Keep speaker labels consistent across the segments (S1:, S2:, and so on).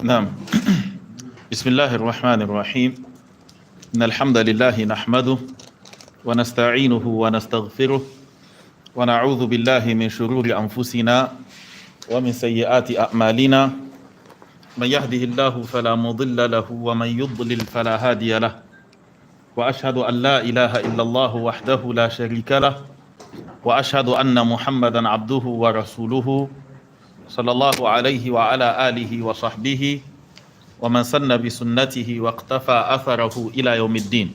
S1: نعم. بسم الله الرحمن الرحيم. إن الحمد لله نحمده ونستعينه ونستغفره ونعوذ بالله من شرور أنفسنا ومن سيئات أعمالنا. من يهده الله فلا مضل له ومن يضلل فلا هادي له. وأشهد أن لا إله إلا الله وحده لا شريك له وأشهد أن محمدا عبده ورسوله صلى الله عليه وعلى آله وصحبه ومن سن بسنته واقتفى أثره إلى يوم الدين.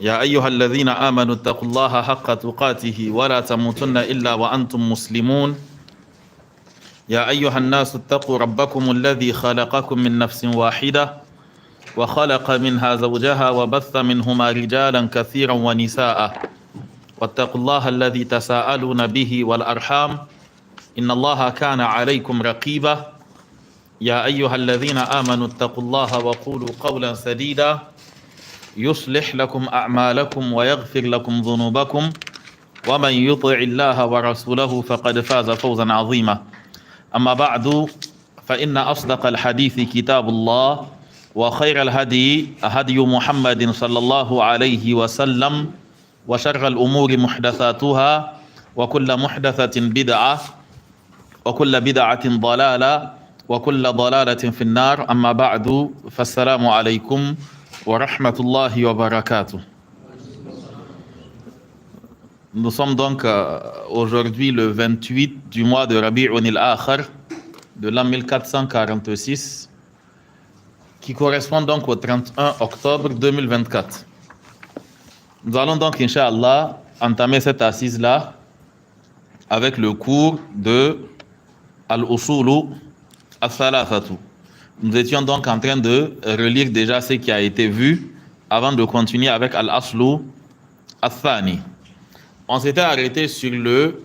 S1: يا أيها الذين آمنوا اتقوا الله حق تقاته ولا تموتن إلا وأنتم مسلمون. يا أيها الناس اتقوا ربكم الذي خلقكم من نفس واحدة وخلق منها زوجها وبث منهما رجالا كثيرا ونساء واتقوا الله الذي تساءلون به والأرحام إن الله كان عليكم رقيبا. يا أيها الذين آمنوا اتقوا الله وقولوا قولا سديدا يصلح لكم أعمالكم ويغفر لكم ذنوبكم ومن يطع الله ورسوله فقد فاز فوزا عظيما. أما بعد فإن أصدق الحديث كتاب الله وخير الهدي هدي محمد صلى الله عليه وسلم وشر الأمور محدثاتها وكل محدثة بدعة وكل بدعة ضلالة وكل ضلالة في النار. أما بعد فالسلام عليكم ورحمة الله وبركاته. Nous sommes donc aujourd'hui le 28 du mois de Rabi'un al-Akhir de l'an 1446 qui correspond donc au 31 octobre 2024. Nous allons donc, Inch'Allah, entamer cette assise-là avec le cours de Al-Usulu Al-Thalathatu. Nous étions donc en train de relire déjà ce qui a été vu avant de continuer avec Al-Aslu Al-Thani. On s'était arrêté sur le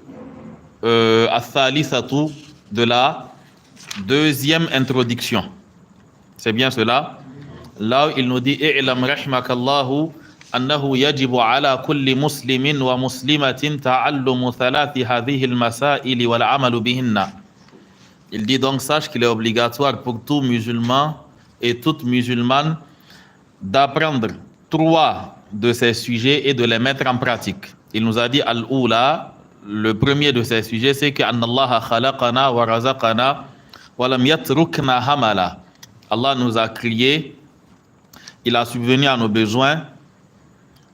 S1: Al-Thalithatu de la deuxième introduction. C'est bien cela. Là où il nous dit I'lam rahimakallahu annahu yajibu ala kulli muslimin wa muslimatin ta'allumu thalathi hadhihi al-masail wal 'amalu bihinna. Il dit donc sache qu'il est obligatoire pour tout musulman et toute musulmane d'apprendre 3 de ces sujets et de les mettre en pratique. Il nous a dit al-ula, le premier de ces sujets c'est que anna Allah khalaqana wa razaqana wa lam yatrukna hamala. Allah nous a créés, il a subvenu à nos besoins,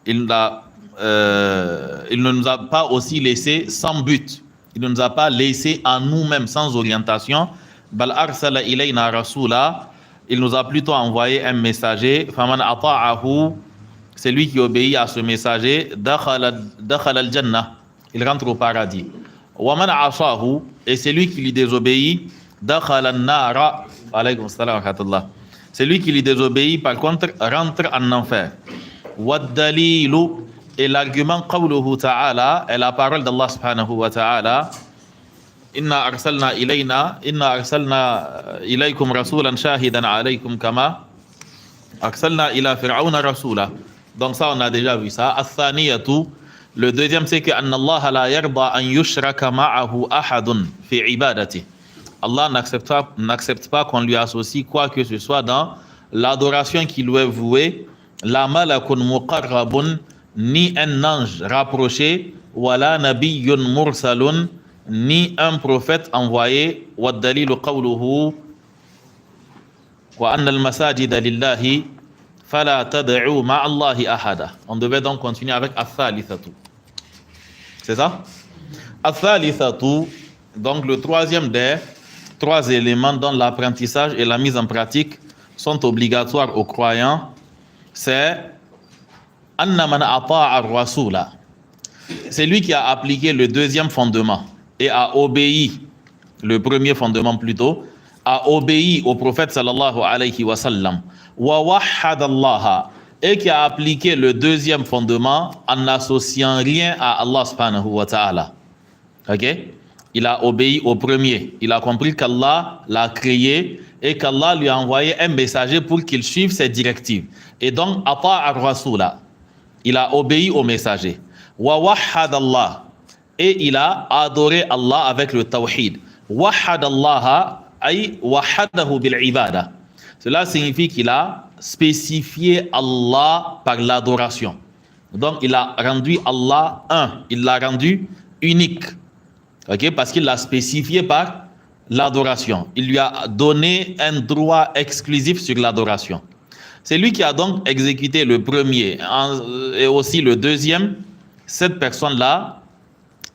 S1: il ne nous a pas aussi laissé sans but. Il ne nous a pas laissé à nous-mêmes sans orientation. Bal arsala ilayna rasula. Il nous a plutôt envoyé un messager. Faman ata'ahu, c'est lui qui obéit à ce messager. Dakhala al-jannah, il rentre au paradis. Wa man asahu, et c'est lui qui lui désobéit. Dakhala an-nara. Alaykum salam wa rahmatullah. C'est lui qui lui désobéit, par contre, rentre en enfer. Wa dalilu. Et l'argument qawluhu ta'ala est la parole d'Allah subhanahu wa ta'ala. Inna arsalna ilaykum rasulan shahidan alaykum kama arsalna ila fir'auna rasula. Donc ça on a déjà vu ça. Al-thaniyatu, le deuxième c'est que anna Allah la yarda an yushraka ma'ahu ahadun fi ibadati. Allah n'accepte pas qu'on lui associe quoi que ce soit dans l'adoration qui lui est vouée. La malakun muqarrabun, ni un ange rapproché, wala nabiyyun mursalun, ni un prophète envoyé. Wa dalilu qawluhu wa anna al-masajida lillahi fala tad'u ma'a Allahi ahada. On devait donc continuer avec al-thalithatu. C'est ça? Al-thalithatu, donc le troisième des 3 éléments dont l'apprentissage et la mise en pratique sont obligatoires aux croyants, c'est Anna man ata'a ar-rasula. C'est lui qui a appliqué le deuxième fondement et a obéi, le premier fondement plutôt, a obéi au prophète sallallahu alayhi wa sallam. Wa wahhada Allah, et qui a appliqué le deuxième fondement en n'associant rien à Allah subhanahu wa ta'ala. Ok? Il a obéi au premier. Il a compris qu'Allah l'a créé et qu'Allah lui a envoyé un messager pour qu'il suive ses directives. Et donc, ata'a ar-rasula. Il a obéi au messager. Wa wahhad Allah. Et il a adoré Allah avec le tawhid. Wahhad Allah ay wahadahu bil ibada. Cela signifie qu'il a spécifié Allah par l'adoration. Donc il a rendu Allah un, il l'a rendu unique. OK, parce qu'il l'a spécifié par l'adoration. Il lui a donné un droit exclusif sur l'adoration. C'est lui qui a donc exécuté le premier et aussi le deuxième. Cette personne-là,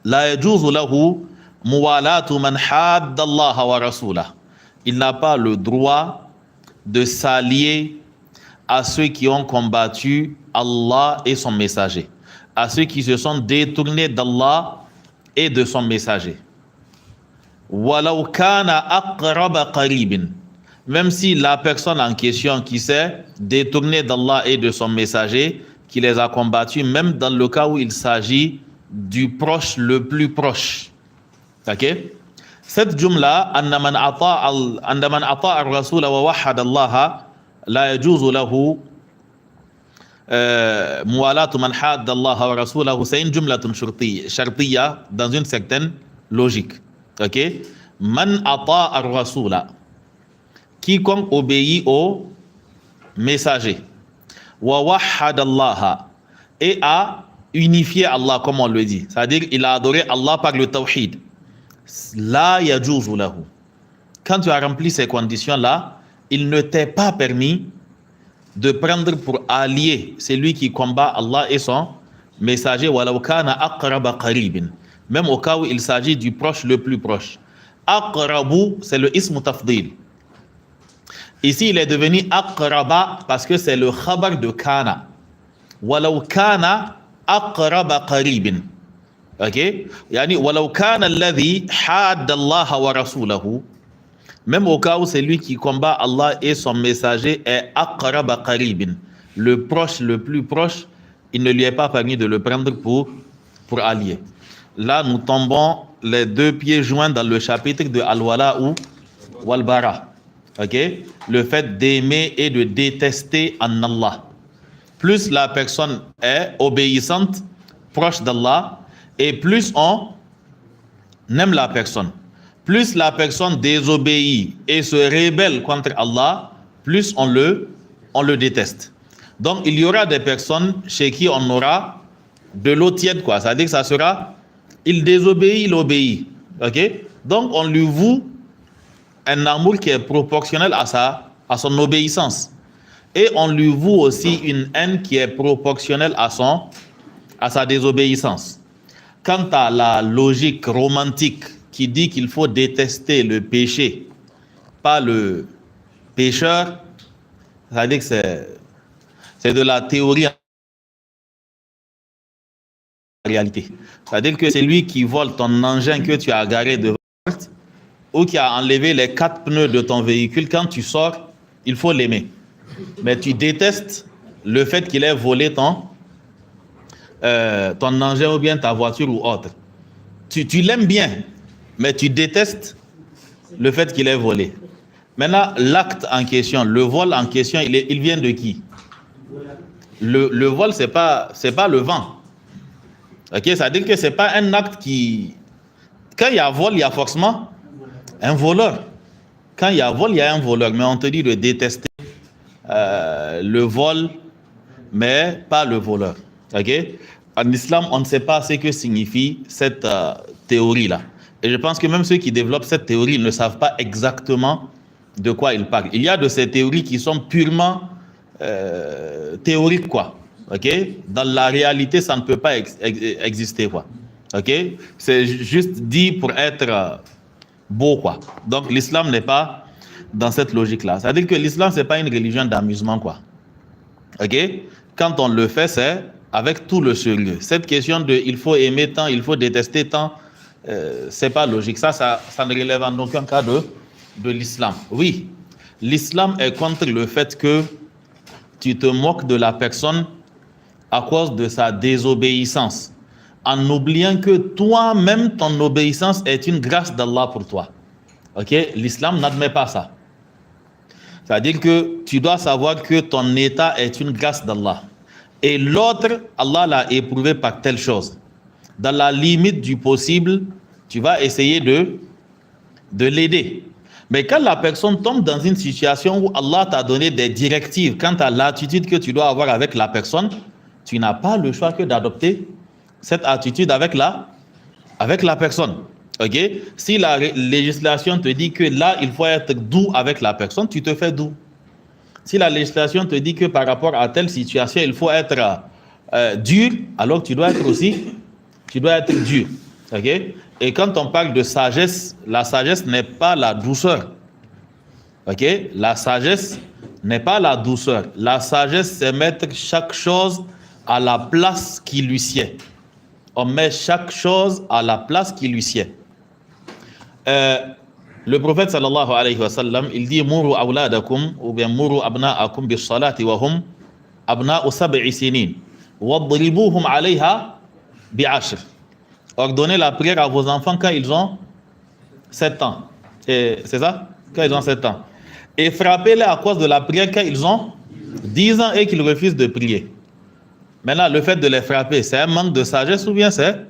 S1: la yajuzu lahu muwalatu man hadda Allah wa rasulah. Il n'a pas le droit de s'allier à ceux qui ont combattu Allah et son messager, à ceux qui se sont détournés d'Allah et de son messager. Walau kana aqraba qaribin. Même si la personne en question qui s'est détournée d'Allah et de son messager, qui les a combattus, même dans le cas où il s'agit du proche le plus proche. Ok? Cette jumla, anna man ata'a ar-rasul wa wahhada Allah la yajuzu lahu muwalatu man hadda Allah wa rasulahu, c'est une jumlatun shartiyya dans une certaine logique. Ok? Man ata'a ar-rasula, quiconque obéit au messager, wa wahhada Allah, et a unifié Allah, comme on le dit, c'est-à-dire il a adoré Allah par le tawhid. La yajuzu lahu. Quand tu as rempli ces conditions-là, il ne t'est pas permis de prendre pour allié celui qui combat Allah et son messager, walau kana aqraba qaribin, même au cas où il s'agit du proche le plus proche. Aqrabu, c'est le ism tafdil. Ici, il est devenu aqraba parce que c'est le khabar de kana. Walau kana aqraba qaribin. Ok? Yani, walau kana alladhi hadda Allah wa rasulahu. Même au cas où c'est lui qui combat Allah et son messager est aqraba qaribin, le proche, le plus proche, il ne lui est pas permis de le prendre pour allié. Là, nous tombons les deux pieds joints dans le chapitre de Al-Wala ou Wal-Bara. Ok? Le fait d'aimer et de détester en Allah. Plus la personne est obéissante, proche d'Allah, et plus on aime la personne. Plus la personne désobéit et se rébelle contre Allah, plus on le déteste. Donc il y aura des personnes chez qui on aura de l'eau tiède, quoi. C'est-à-dire que ça sera, il désobéit, il obéit. Ok? Donc on lui voue un amour qui est proportionnel à son obéissance. Et on lui voue aussi une haine qui est proportionnelle à sa désobéissance. Quant à la logique romantique qui dit qu'il faut détester le péché, pas le pécheur, c'est-à-dire que c'est de la théorie en réalité. C'est-à-dire que c'est lui qui vole ton engin que tu as garé devant ou qui a enlevé les 4 pneus de ton véhicule. Quand tu sors, il faut l'aimer. Mais tu détestes le fait qu'il ait volé ton engin ou bien ta voiture ou autre. Tu l'aimes bien, mais tu détestes le fait qu'il ait volé. Maintenant, l'acte en question, le vol en question, il vient de qui? Le vol, c'est pas le vent. Ok, c'est-à-dire que c'est pas un acte qui... Quand il y a vol, il y a forcément un voleur. Quand il y a vol, il y a un voleur. Mais on te dit de détester le vol, mais pas le voleur. Ok? En islam, on ne sait pas ce que signifie cette théorie-là. Et je pense que même ceux qui développent cette théorie ne savent pas exactement de quoi ils parlent. Il y a de ces théories qui sont purement théoriques, quoi. Ok? Dans la réalité, ça ne peut pas exister, quoi. Ok? C'est juste dit pour être beau, quoi. Donc l'islam n'est pas dans cette logique-là. C'est-à-dire que l'islam, c'est pas une religion d'amusement, quoi. Ok? Quand on le fait, c'est avec tout le sérieux. Cette question de il faut aimer tant, il faut détester tant, c'est pas logique. Ça ne relève en aucun cas de l'islam. Oui, l'islam est contre le fait que tu te moques de la personne à cause de sa désobéissance, en oubliant que toi-même, ton obéissance est une grâce d'Allah pour toi. Ok? L'islam n'admet pas ça. C'est-à-dire que tu dois savoir que ton état est une grâce d'Allah. Et l'autre, Allah l'a éprouvé par telle chose. Dans la limite du possible, tu vas essayer de de l'aider. Mais quand la personne tombe dans une situation où Allah t'a donné des directives quant à l'attitude que tu dois avoir avec la personne, tu n'as pas le choix que d'adopter cette attitude avec la personne. Ok? Si la législation te dit que là, il faut être doux avec la personne, tu te fais doux. Si la législation te dit que par rapport à telle situation, il faut être dur, alors tu dois être dur. Ok? Et quand on parle de sagesse, la sagesse n'est pas la douceur. Ok? La sagesse n'est pas la douceur. La sagesse, c'est mettre chaque chose à la place qui lui sied. On met chaque chose à la place qui lui sied. Le prophète sallallahu alayhi wa sallam, il dit Muru awladakum ou bien Muru abna'akum bis salati wa hum abna'u sab'i sinin wadribuhum alayha bi'ashr. Ordonnez la prière à vos enfants quand ils ont 7 ans. C'est ça? Quand ils ont 7 ans. Et frappez-les à cause de la prière quand ils ont 10 ans et qu'ils refusent de prier. Maintenant, le fait de les frapper, c'est un manque de sagesse ou bien c'est...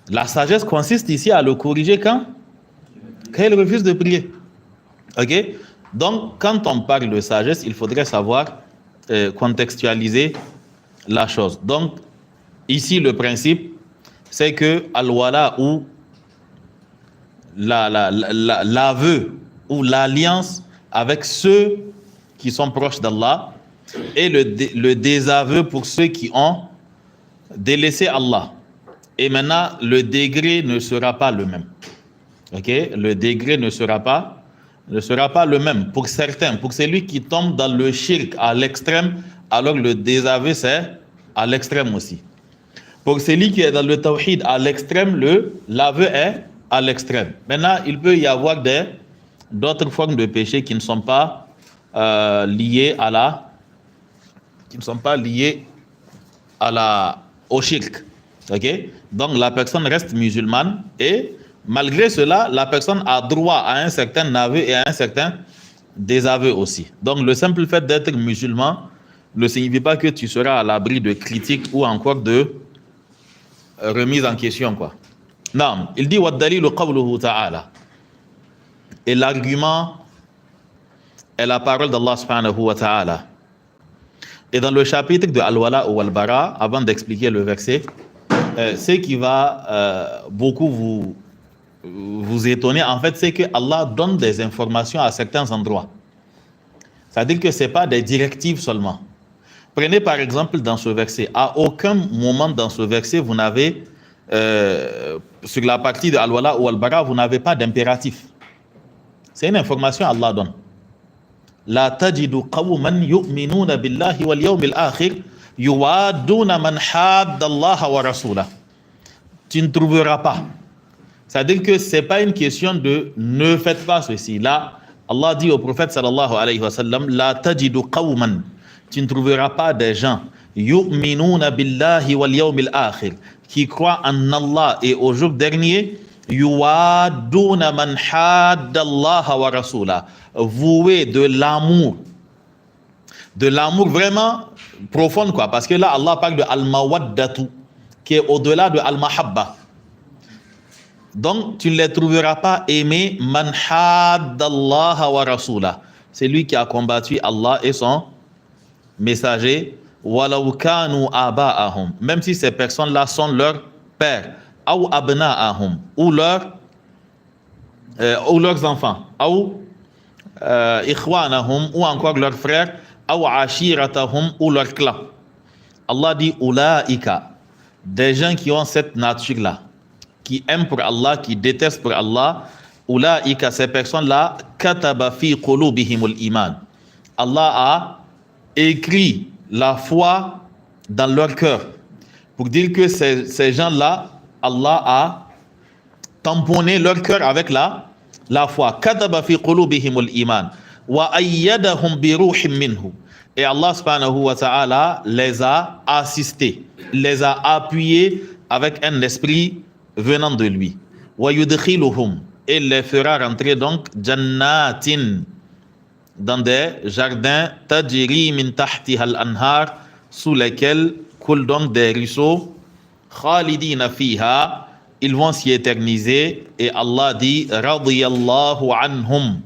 S1: La sagesse consiste ici à le corriger quand ils refusent de prier. Ok? Donc, quand on parle de sagesse, il faudrait savoir contextualiser la chose. Donc, ici, le principe, c'est que al-wala ou l'aveu ou l'alliance avec ceux qui sont proches d'Allah et le désaveu pour ceux qui ont délaissé Allah. Et maintenant, le degré ne sera pas le même. Ok? Le degré ne sera pas le même. Pour certains, pour celui qui tombe dans le shirk à l'extrême, alors le désaveu c'est à l'extrême aussi. Pour celui qui est dans le tawhid à l'extrême, l'aveu est à l'extrême. Maintenant, il peut y avoir d'autres formes de péché qui ne sont pas liées au shirk. Ok? Donc la personne reste musulmane et malgré cela, la personne a droit à un certain aveu et à un certain désaveu aussi. Donc le simple fait d'être musulman ne signifie pas que tu seras à l'abri de critiques ou encore de remise en question, quoi. Non, il dit وَالدَّلِيلُ قَوْلُهُ ta'ala. Et l'argument est la parole d'Allah subhanahu wa ta'ala. Et dans le chapitre de Al-Wala ou Al-Bara, avant d'expliquer le verset, ce qui va beaucoup vous étonner, en fait, c'est que Allah donne des informations à certains endroits. C'est-à-dire que ce n'est pas des directives seulement. Prenez par exemple dans ce verset, à aucun moment dans ce verset, vous n'avez, sur la partie de Al-Wala ou Al-Bara, vous n'avez pas d'impératif. C'est une information Allah donne. La tajidu qawman yu'minuna billahi wal yawmil akhir yuwaduna man hadda Allah wa rasulah. Tu ne trouveras pas. C'est-à-dire que ce n'est pas une question de ne faites pas ceci. Là, Allah dit au prophète sallallahu alayhi wa sallam, La tajidu qawman. Tu ne trouveras pas des gens yu'minuna billahi wal yawmil akhir qui croient en Allah et au jour dernier yuwaduna man hadda Allah wa rasulah, voués de l'amour vraiment profond, quoi, parce que là Allah parle de al-mawaddatu qui est au-delà de al-mahabba. Donc tu ne les trouveras pas aimés man hadda Allah wa rasulah, c'est lui qui a combattu Allah et son messager, walau kanu aba'ahum, même si ces personnes-là sont leurs pères, ou abna'ahum, ou leurs enfants, ou ikhwanahum, ou encore leurs frères, ou ashiratahum, ou leurs clans. Allah dit ulaika, des gens qui ont cette nature-là, qui aiment pour Allah, qui détestent pour Allah, ulaika, ces personnes-là, kataba fi qulubihimul iman. Allah a écrit la foi dans leur cœur pour dire que ces gens-là, Allah a tamponné leur cœur avec la foi. Kataba fi qulubihimul iman wa ayyadahum bi ruhin minhu. Et Allah subhanahu wa ta'ala les a assistés, les a appuyés avec un esprit venant de lui. Wa yudkhiluhum, et les fera rentrer donc jannatin, dans des jardins tajri min tahtiha al-anhar, sous lesquels coulent donc des ruisseaux, khalidina fiha, ils vont s'y éterniser. Et Allah dit radiyallahu anhum.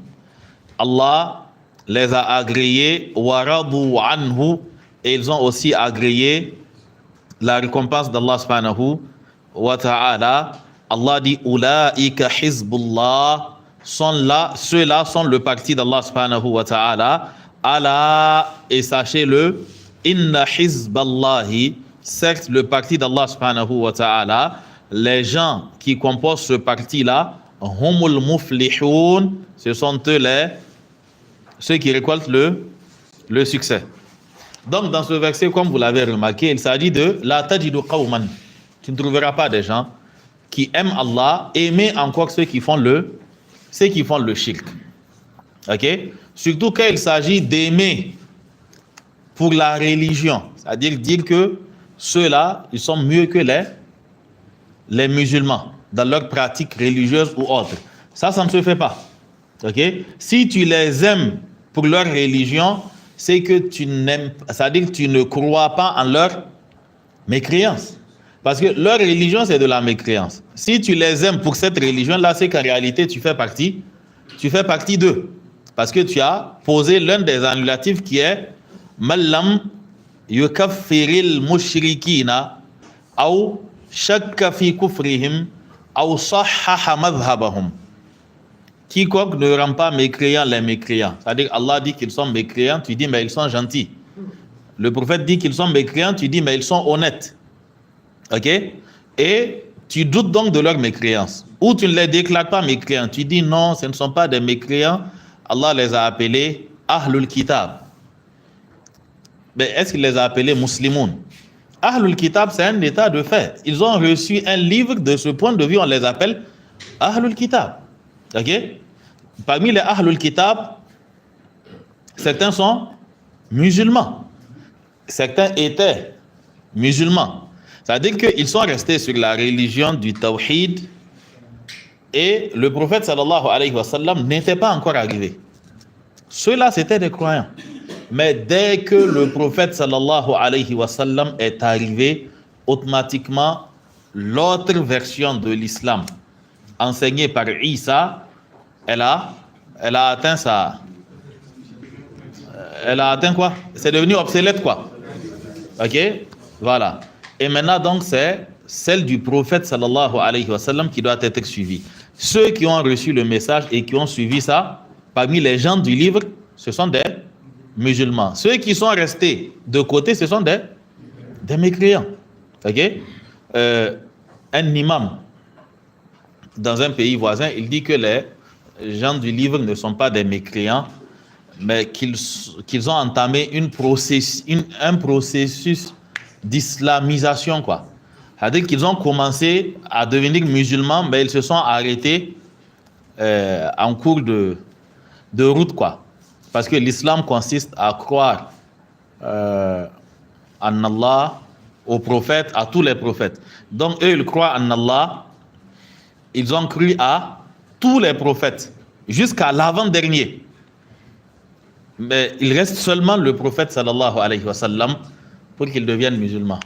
S1: Allah les a agréés wa radu anhu, et ils ont aussi agréé la récompense d'Allah subhanahu wa ta'ala. Allah dit ulaika hizbullah, ceux-là sont le parti d'Allah subhanahu wa ta'ala. Allah, et sachez-le, inna hizballahi, certes le parti d'Allah subhanahu wa ta'ala, les gens qui composent ce parti-là, humul muflihun, ce sont ceux qui récoltent le succès. Donc dans ce verset, comme vous l'avez remarqué, il s'agit de la tajidu qawman. Tu ne trouveras pas des gens qui aiment Allah, aimer encore ceux qui font le shirk. Ok? Surtout quand il s'agit d'aimer pour la religion, c'est-à-dire dire que ceux-là, ils sont mieux que les musulmans dans leur pratique religieuse ou autre. Ça ne se fait pas. Ok? Si tu les aimes pour leur religion, c'est que tu n'aimes, c'est-à-dire que tu ne crois pas en leur mécréance. Parce que leur religion, c'est de la mécréance. Si tu les aimes pour cette religion-là, c'est qu'en réalité, tu fais partie d'eux. Parce que tu as posé l'un des annulatifs qui est « Mallam yukaffiril mushrikina aw shakka fi kufrihim aw sahhaha madhhabahum » Quiconque ne rend pas mécréants les mécréants. C'est-à-dire Allah dit qu'ils sont mécréants, tu dis mais ils sont gentils. Le prophète dit qu'ils sont mécréants, tu dis mais ils sont honnêtes. Ok? Et tu doutes donc de leur mécréance. Ou tu ne les déclares pas mécréants. Tu dis non, ce ne sont pas des mécréants. Allah les a appelés Ahlul Kitab. Mais est-ce qu'il les a appelés muslimoun? Ahlul Kitab, c'est un état de fait. Ils ont reçu un livre, de ce point de vue, on les appelle Ahlul Kitab. Ok? Parmi les Ahlul Kitab, certains sont musulmans. Certains étaient musulmans. C'est-à-dire qu'ils sont restés sur la religion du Tawhid et le prophète sallallahu alayhi wa sallam n'était pas encore arrivé. Ceux-là, c'était des croyants. Mais dès que le prophète sallallahu alayhi wa sallam est arrivé, automatiquement, l'autre version de l'islam, enseignée par Isa, elle a atteint elle a atteint quoi? C'est devenu obsolète quoi. Ok? Voilà. Et maintenant donc c'est celle du prophète sallallahu alayhi wa sallam qui doit être suivie. Ceux qui ont reçu le message et qui ont suivi ça, parmi les gens du livre, ce sont des musulmans. Ceux qui sont restés de côté, ce sont des mécréants. Ok? Un imam dans un pays voisin, il dit que les gens du livre ne sont pas des mécréants, mais qu'ils ont entamé un processus d'islamisation, quoi. C'est-à-dire qu'ils ont commencé à devenir musulmans, mais ils se sont arrêtés en cours de route, quoi. Parce que l'islam consiste à croire en Allah, aux prophètes, à tous les prophètes. Donc eux, ils croient en Allah. Ils ont cru à tous les prophètes, jusqu'à l'avant-dernier. Mais il reste seulement le prophète sallallahu alayhi wa sallam pour qu'il devienne musulman.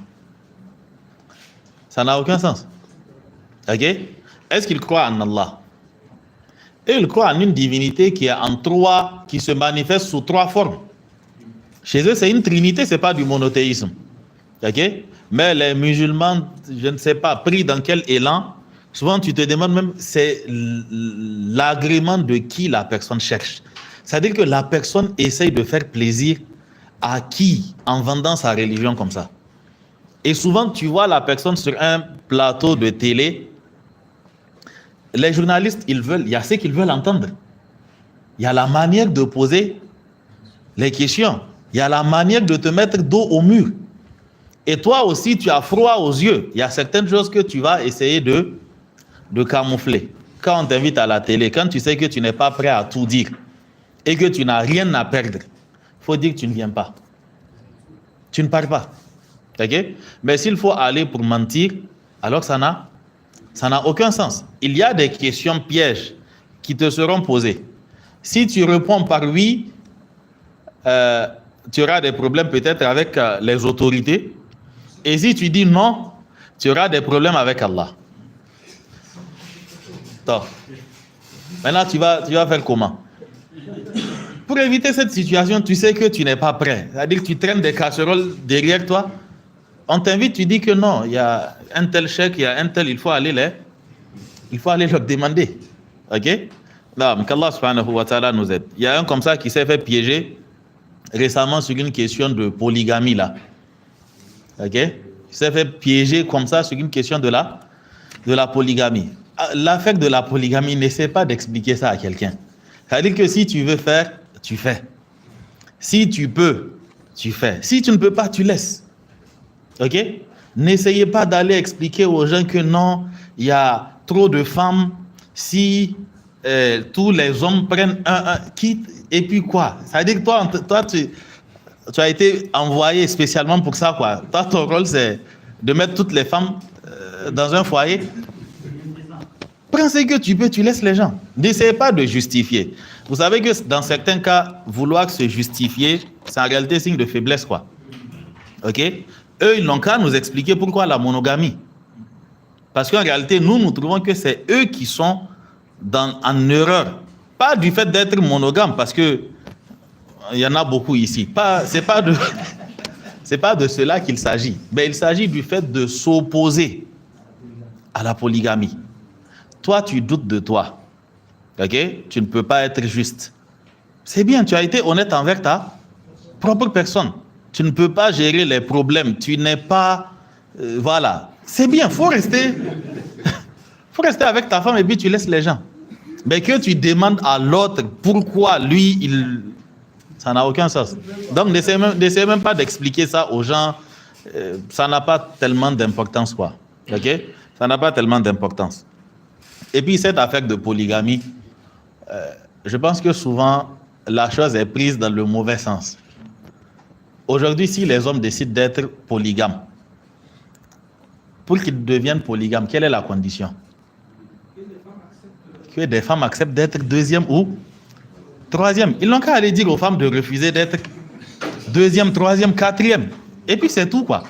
S1: Ça n'a aucun sens. Ok? Est-ce qu'ils croient en Allah? Et ils croient en une divinité qui se manifeste sous trois formes. Chez eux, c'est une trinité, c'est pas du monothéisme. Ok? Mais les musulmans, je ne sais pas, pris dans quel élan, souvent tu te demandes même, c'est l'agrément de qui la personne cherche. C'est-à-dire que la personne essaye de faire plaisir à qui en vendant sa religion comme ça. Et souvent, tu vois la personne sur un plateau de télé, les journalistes, il y a ce qu'ils veulent entendre. Il y a la manière de poser les questions. Il y a la manière de te mettre dos au mur. Et toi aussi, tu as froid aux yeux. Il y a certaines choses que tu vas essayer de camoufler. Quand on t'invite à la télé, quand tu sais que tu n'es pas prêt à tout dire et que tu n'as rien à perdre, il faut dire que tu ne viens pas. Tu ne pars pas. Okay? Mais s'il faut aller pour mentir, alors ça n'a aucun sens. Il y a des questions pièges qui te seront posées. Si tu réponds par oui, tu auras des problèmes peut-être avec les autorités. Et si tu dis non, tu auras des problèmes avec Allah. Top. Maintenant, tu vas faire comment? Pour éviter cette situation, tu sais que tu n'es pas prêt. C'est-à-dire que tu traînes des casseroles derrière toi. On t'invite, tu dis que non, il y a un tel chèque, il y a un tel, il faut aller leur demander. Ok? Là, qu'Allah subhanahu wa ta'ala nous aide. Il y a un comme ça qui s'est fait piéger récemment sur une question de polygamie là. Ok? Il s'est fait piéger comme ça sur une question de la polygamie. L'affaire de la polygamie, n'essaie pas d'expliquer ça à quelqu'un. C'est-à-dire que si tu veux faire, tu fais. Si tu peux, tu fais. Si tu ne peux pas, tu laisses. Ok? N'essayez pas d'aller expliquer aux gens que non, il y a trop de femmes. Si tous les hommes prennent un, quitte, et puis quoi? C'est-à-dire que toi tu as été envoyé spécialement pour ça, quoi. Toi, ton rôle, c'est de mettre toutes les femmes dans un foyer. Prends ce que tu peux, tu laisses les gens. N'essayez pas de justifier. Vous savez que dans certains cas, vouloir se justifier, c'est en réalité signe de faiblesse, quoi. Ok? Eux, ils n'ont qu'à nous expliquer pourquoi la monogamie. Parce qu'en réalité, nous trouvons que c'est eux qui sont en erreur. Pas du fait d'être monogame, parce que il y en a beaucoup ici. C'est pas de cela qu'il s'agit. Mais il s'agit du fait de s'opposer à la polygamie. Toi, tu doutes de toi. Ok? Tu ne peux pas être juste. C'est bien, tu as été honnête envers ta propre personne. Tu ne peux pas gérer les problèmes. Tu n'es pas... voilà. C'est bien, il faut rester avec ta femme et puis tu laisses les gens. Mais que tu demandes à l'autre pourquoi lui, ça n'a aucun sens. Donc, n'essaie même pas d'expliquer ça aux gens. Ça n'a pas tellement d'importance, quoi. Ok? Ça n'a pas tellement d'importance. Et puis, cette affaire de polygamie, je pense que souvent, la chose est prise dans le mauvais sens. Aujourd'hui, si les hommes décident d'être polygames, pour qu'ils deviennent polygames, quelle est la condition? Que des femmes acceptent d'être deuxième ou troisième. Ils n'ont qu'à aller dire aux femmes de refuser d'être deuxième, troisième, quatrième. Et puis c'est tout, quoi.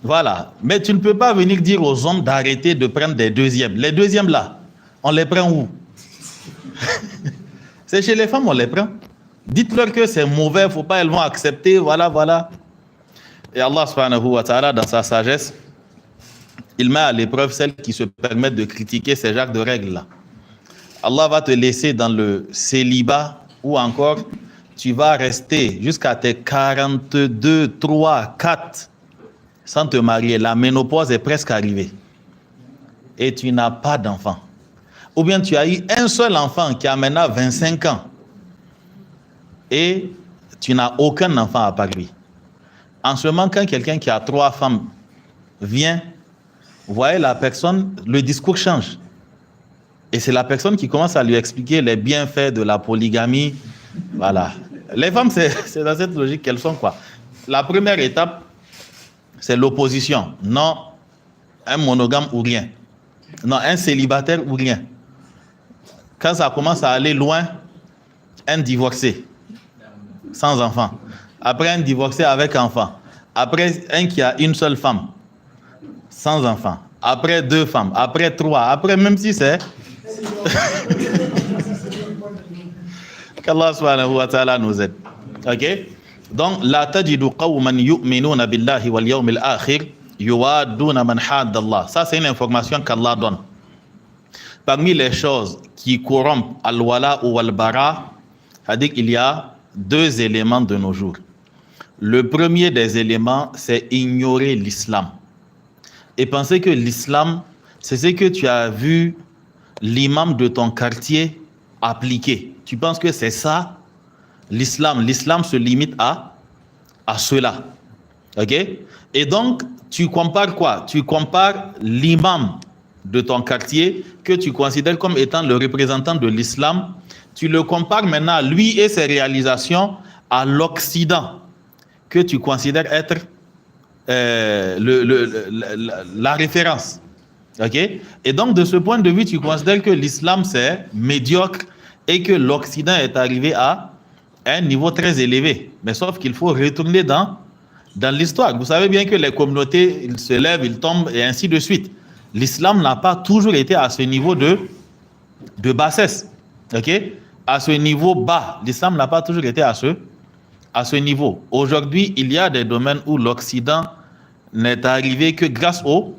S1: Voilà. Mais tu ne peux pas venir dire aux hommes d'arrêter de prendre des deuxièmes. Les deuxièmes là, on les prend où? C'est chez les femmes on les prend. Dites-leur que c'est mauvais, faut pas, elles vont accepter, voilà. Et Allah subhanahu wa ta'ala, dans sa sagesse, il met à l'épreuve celles qui se permettent de critiquer ces genres de règles-là. Allah va te laisser dans le célibat ou encore tu vas rester jusqu'à tes 42, 3, 4 sans te marier. La ménopause est presque arrivée et tu n'as pas d'enfant. Ou bien tu as eu un seul enfant qui a maintenant 25 ans et tu n'as aucun enfant à part lui. En ce moment, quand quelqu'un qui a 3 femmes vient, vous voyez la personne, le discours change. Et c'est la personne qui commence à lui expliquer les bienfaits de la polygamie. Voilà. Les femmes, c'est dans cette logique qu'elles sont, quoi. La première étape, c'est l'opposition. Non, un monogame ou rien. Non, un célibataire ou rien. Quand ça commence à aller loin, un divorcé, sans enfant. Après, un divorcé avec enfant. Après, un qui a une seule femme, sans enfant. Après, 2 femmes. Après, 3. Après, même si c'est... Qu'Allah subhanahu wa ta'ala nous aide. Ok? Donc, la tajidu qawman yu'minuna billahi wal yawmil akhir yuwadduna man hadda Allah. Ça, c'est une information qu'Allah donne. Parmi les choses qui corrompent al-wala ou al-bara, c'est-à-dire qu'il y a 2 éléments de nos jours. Le premier des éléments, c'est ignorer l'islam. Et penser que l'islam, c'est ce que tu as vu l'imam de ton quartier appliquer. Tu penses que c'est ça l'islam. L'islam se limite à cela. Ok? Et donc, tu compares quoi? Tu compares l'imam de ton quartier que tu considères comme étant le représentant de l'islam. Tu le compares maintenant, lui et ses réalisations, à l'Occident que tu considères être la référence. Ok? Et donc, de ce point de vue, tu considères que l'islam, c'est médiocre et que l'Occident est arrivé à un niveau très élevé. Mais sauf qu'il faut retourner dans l'histoire. Vous savez bien que les communautés, ils se lèvent, ils tombent et ainsi de suite. L'islam n'a pas toujours été à ce niveau de de bassesse. Okay? À ce niveau bas, l'islam n'a pas toujours été à ce niveau. Aujourd'hui, il y a des domaines où l'Occident n'est arrivé que grâce aux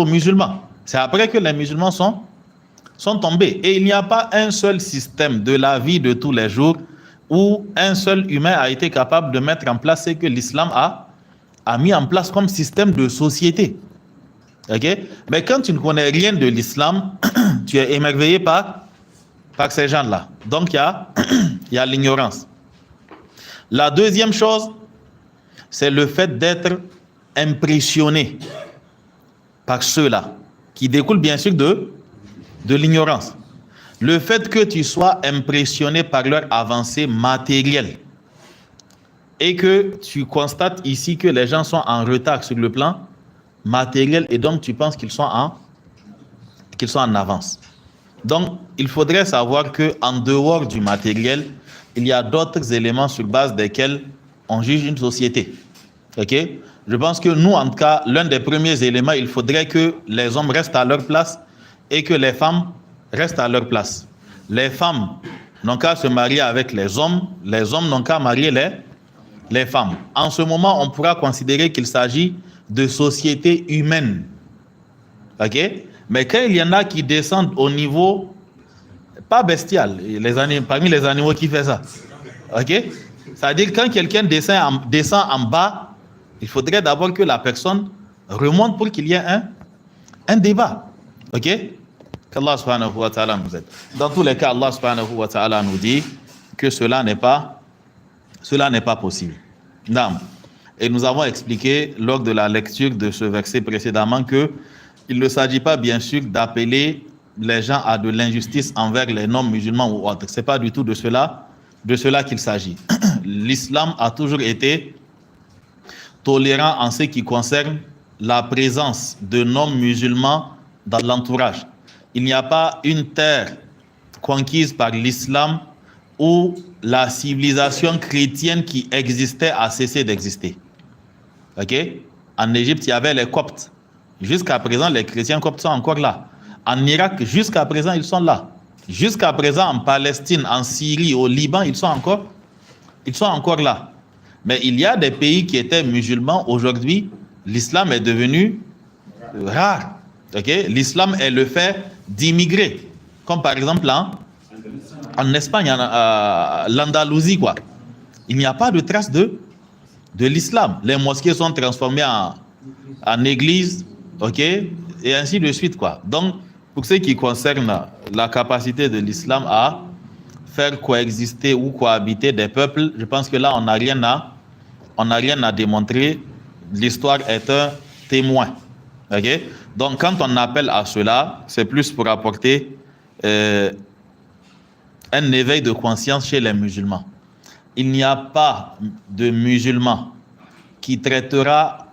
S1: musulmans. C'est après que les musulmans sont tombés. Et il n'y a pas un seul système de la vie de tous les jours où un seul humain a été capable de mettre en place ce que l'islam a mis en place comme système de société. Okay? Mais quand tu ne connais rien de l'islam, tu es émerveillé par ces gens-là. Donc, il y a l'ignorance. La deuxième chose, c'est le fait d'être impressionné par ceux-là, qui découle bien sûr de l'ignorance. Le fait que tu sois impressionné par leur avancée matérielle et que tu constates ici que les gens sont en retard sur le plan matériel et donc tu penses qu'ils sont en avance. Donc, il faudrait savoir qu'en dehors du matériel, il y a d'autres éléments sur base desquels on juge une société. Okay? Je pense que nous, en tout cas, l'un des premiers éléments, il faudrait que les hommes restent à leur place et que les femmes restent à leur place. Les femmes n'ont qu'à se marier avec les hommes n'ont qu'à marier les femmes. En ce moment, on pourra considérer qu'il s'agit de sociétés humaines. Ok? Mais quand il y en a qui descendent au niveau, pas bestial, parmi les animaux qui font ça. Ok? C'est-à-dire quand quelqu'un descend en bas, il faudrait d'abord que la personne remonte pour qu'il y ait un débat. Ok? Qu'Allah subhanahu wa ta'ala nous aide. Dans tous les cas, Allah subhanahu wa ta'ala nous dit que cela n'est pas possible. Non. Et nous avons expliqué lors de la lecture de ce verset précédemment que il ne s'agit pas bien sûr d'appeler les gens à de l'injustice envers les non-musulmans ou autres. Ce n'est pas du tout de cela qu'il s'agit. L'islam a toujours été tolérant en ce qui concerne la présence de non-musulmans dans l'entourage. Il n'y a pas une terre conquise par l'islam où la civilisation chrétienne qui existait a cessé d'exister. Okay? En Égypte, il y avait les Coptes. Jusqu'à présent, les chrétiens coptes sont encore là. En Irak, jusqu'à présent, ils sont là. Jusqu'à présent, en Palestine, en Syrie, au Liban, ils sont encore là. Mais il y a des pays qui étaient musulmans. Aujourd'hui, l'islam est devenu rare. Okay? L'islam est le fait d'immigrer. Comme par exemple en Espagne, l'Andalousie, quoi. Il n'y a pas de trace de l'islam. Les mosquées sont transformées en églises. Ok, et ainsi de suite, quoi. Donc, pour ce qui concerne la capacité de l'islam à faire coexister ou cohabiter des peuples, je pense que là, on n'a rien à démontrer. L'histoire est un témoin. Ok, donc quand on appelle à cela, c'est plus pour apporter un éveil de conscience chez les musulmans. Il n'y a pas de musulman qui traitera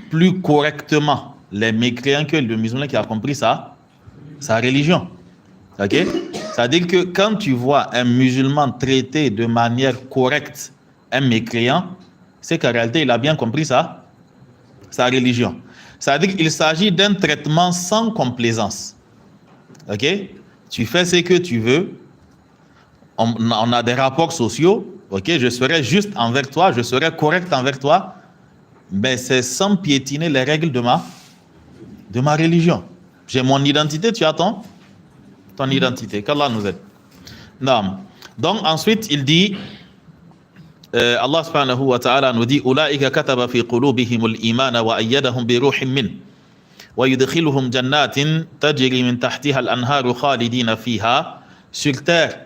S1: plus correctement les mécréants que le musulman qui a compris sa religion. Ok? C'est-à-dire que quand tu vois un musulman traiter de manière correcte un mécréant, c'est qu'en réalité, il a bien compris sa religion. C'est-à-dire qu'il s'agit d'un traitement sans complaisance. Ok? Tu fais ce que tu veux. On a des rapports sociaux. Ok? Je serai juste envers toi, je serai correct envers toi. Mais c'est sans piétiner les règles de ma religion. J'ai mon identité, tu as ton identité. Qu'Allah nous aide. Non. Donc ensuite, il dit, Allah subhanahu wa ta'ala nous dit, Ulaika kataba fi qulubihimul imana wa ayyadahum bi ruhin min wa yudkhiluhum jannatin tajri min tahtiha al-anharu khalidina fiha. Sur terre,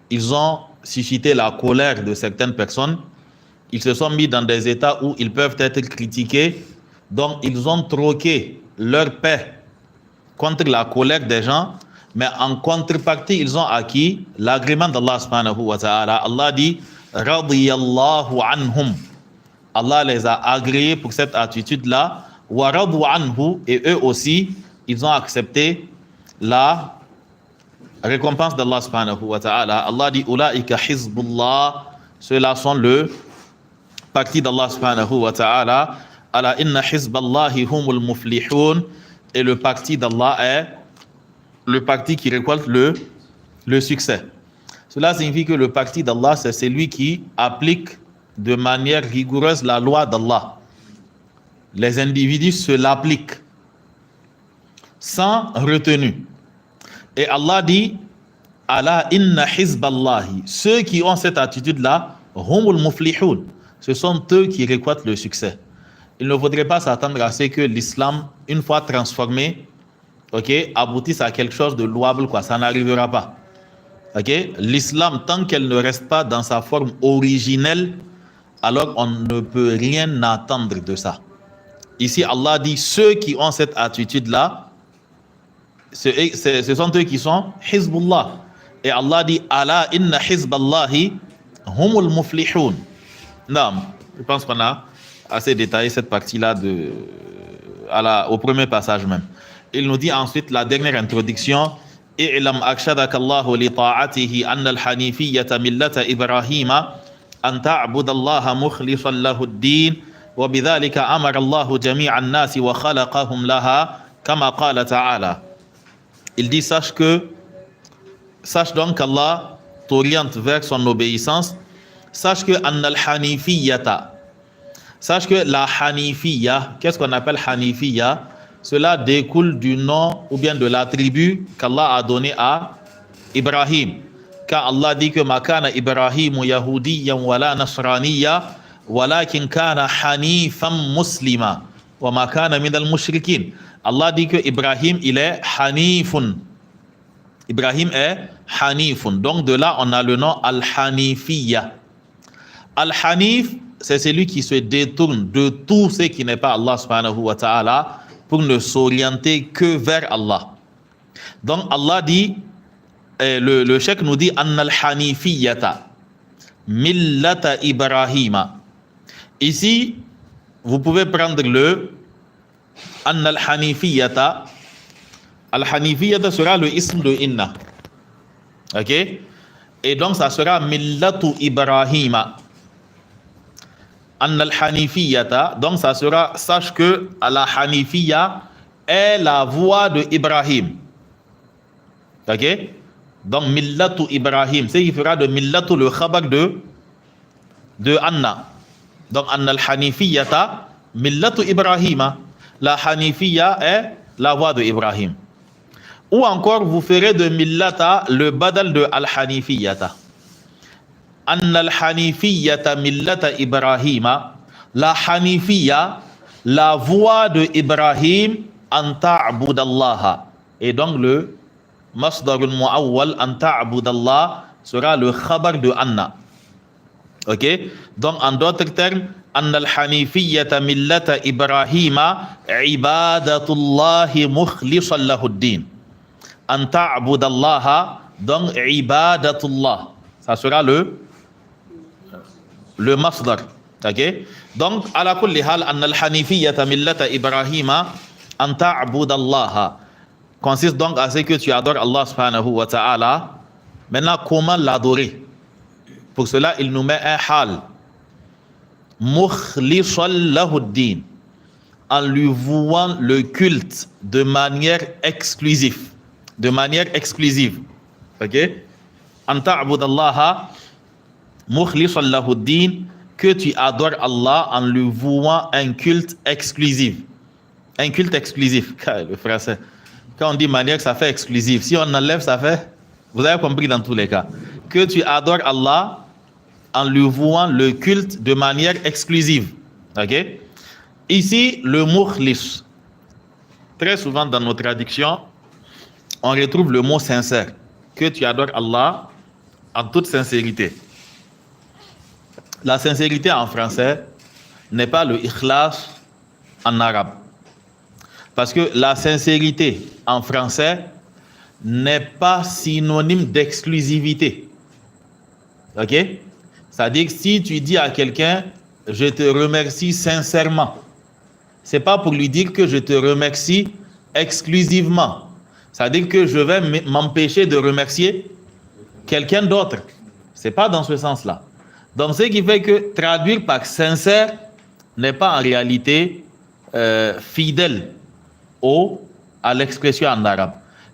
S1: ils ont suscité la colère de certaines personnes. Ils se sont mis dans des états où ils peuvent être critiqués. Donc, ils ont troqué leur paix contre la colère des gens. Mais en contrepartie, ils ont acquis l'agrément d'Allah subhanahu wa ta'ala. Allah dit, radiyallahu anhum. Allah les a agréés pour cette attitude-là. Wa radu anhu. Et eux aussi, ils ont accepté la récompense d'Allah subhanahu wa ta'ala. Allah dit, ulaika hizbullah. Ceux-là sont le parti d'Allah subhanahu wa ta'ala. Ala inna hizballahi humul muflihun. Et le parti d'Allah est le parti qui récolte le succès. Cela signifie que le parti d'Allah, c'est celui qui applique de manière rigoureuse la loi d'Allah. Les individus se l'appliquent sans retenue. Et Allah dit, Ala inna hizballahi, ceux qui ont cette attitude-là, humul muflihun, ce sont eux qui récoltent le succès. Il ne faudrait pas s'attendre à ce que l'islam, une fois transformé, aboutisse à quelque chose de louable, quoi. Ça n'arrivera pas. L'islam, tant qu'elle ne reste pas dans sa forme originelle, alors on ne peut rien attendre de ça. Ici, Allah dit, ceux qui ont cette attitude-là, ce sont eux qui sont Hizbullah. Et Allah dit, Ala inna hizballahi humul muflihun. Non, je pense qu'on a assez détaillé cette partie-là au premier passage même. Il nous dit ensuite la dernière introduction, i'lam akshadaka Allahu li ta'atihi anna al-hanifiyyata millata Ibrahima an ta'budu Allaha mukhlishan lahu ad-din wa bidhalika amara Allahu jami'a an-nasi wa khalaqahum laha kama qala ta'ala. Il dit sache donc qu'Allah t'oriente vers son obéissance. Sache que anna al-hanifiyyata, sache que la hanifiyya, qu'est-ce qu'on appelle hanifiyya? Cela découle du nom ou bien de l'attribut qu'Allah a donné à Ibrahim. Quand Allah dit que ma kana Ibrahimu yahudiyyan wala nasraniyya walakin kana hanifan muslima wa ma kana minal mushrikin. Allah dit que Ibrahim il est hanifun. Ibrahim est hanifun. Donc de là on a le nom al-hanifiyya. Al-hanif, c'est celui qui se détourne de tout ce qui n'est pas Allah subhanahu wa ta'ala pour ne s'orienter que vers Allah. Donc Allah dit, le cheikh nous dit annal hanifiyata millata Ibrahima. Ici, vous pouvez prendre le annal hanifiyata. Al-hanifiyata sera le ism de inna. Et donc ça sera millatu Ibrahima. Annal hanifiyata, donc ça sera, sache que la hanifiyya est la voie de Ibrahim. Donc millatu Ibrahim, c'est qui fera de millatu le khabar de Anna. Donc annal hanifiyata millatu Ibrahima, la hanifiyya est la voie de Ibrahim. Ou encore vous ferez de millata le badal de al-hanifiyata. Anna al-hanifiyyata millata Ibrahima, la hanifiyya, la voie de Ibrahim, an ta'budallaha. Et donc le masdarul mu'awwal an ta'budallah sera le khabar de Anna. Donc en d'autres termes, anna al-hanifiyyata millata Ibrahima ibadatullahi mukhlishan lahud-din. An ta'budallaha, donc ibadatullah. Ça sera le masdar. Donc ala kulli hal anna al-hanifiyyata millata Ibrahima an ta'budallaha consiste donc à ce que tu adores Allah subhanahu wa ta'ala. Maintenant comment l'adorer? Pour cela il nous met un hal mukhlishan lahud-din, en lui vouant le culte de manière exclusive. An ta'budallaha mukhlishan lahud-din, que tu adores Allah en lui vouant un culte exclusif. Un culte exclusif. Le français. Quand on dit manière, ça fait exclusif. Si on enlève, ça fait... Vous avez compris dans tous les cas. Que tu adores Allah en lui vouant le culte de manière exclusive. Ici, le mukhlis. Très souvent dans nos traductions, on retrouve le mot sincère. Que tu adores Allah en toute sincérité. La sincérité en français n'est pas le ikhlas en arabe. Parce que la sincérité en français n'est pas synonyme d'exclusivité. C'est-à-dire que si tu dis à quelqu'un « je te remercie sincèrement », ce n'est pas pour lui dire que je te remercie exclusivement. C'est-à-dire que je vais m'empêcher de remercier quelqu'un d'autre. Ce n'est pas dans ce sens-là. Donc, ce qui fait que traduire par sincère n'est pas en réalité fidèle à l'expression en arabe.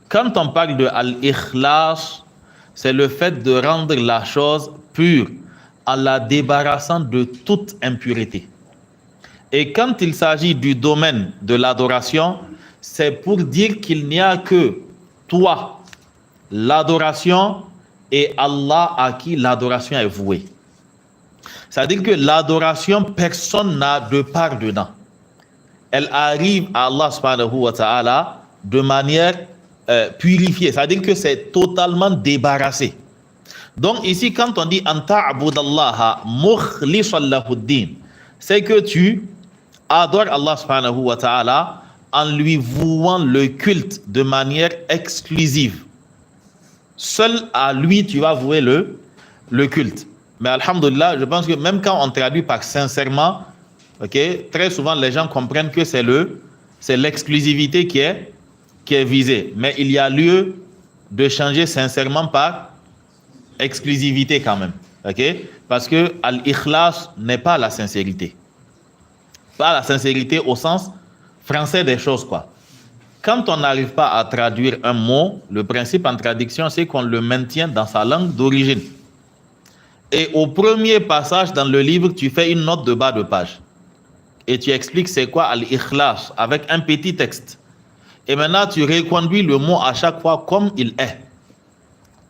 S1: Quand on parle de al-ikhlas, c'est le fait de rendre la chose pure en la débarrassant de toute impureté. Et quand il s'agit du domaine de l'adoration, c'est pour dire qu'il n'y a que toi, l'adoration, et Allah à qui l'adoration est vouée. C'est-à-dire que l'adoration, personne n'a de part dedans. Elle arrive à Allah subhanahu wa ta'ala de manière purifiée. C'est-à-dire que c'est totalement débarrassé. Donc ici, quand on dit « Anta abudallaha mukhlisan lahuddin », c'est que tu adores Allah subhanahu wa ta'ala en lui vouant le culte de manière exclusive. Seul à lui, tu vas vouer le culte. Mais alhamdulillah, je pense que même quand on traduit par sincèrement, très souvent les gens comprennent que c'est l'exclusivité qui est visée. Mais il y a lieu de changer sincèrement par exclusivité quand même. Parce que al-ikhlas n'est pas la sincérité. Pas la sincérité au sens français des choses, quoi. Quand on n'arrive pas à traduire un mot, le principe en traduction, c'est qu'on le maintient dans sa langue d'origine. Et au premier passage dans le livre, tu fais une note de bas de page. Et tu expliques c'est quoi al-ikhlas avec un petit texte. Et maintenant, tu reconduis le mot à chaque fois comme il est.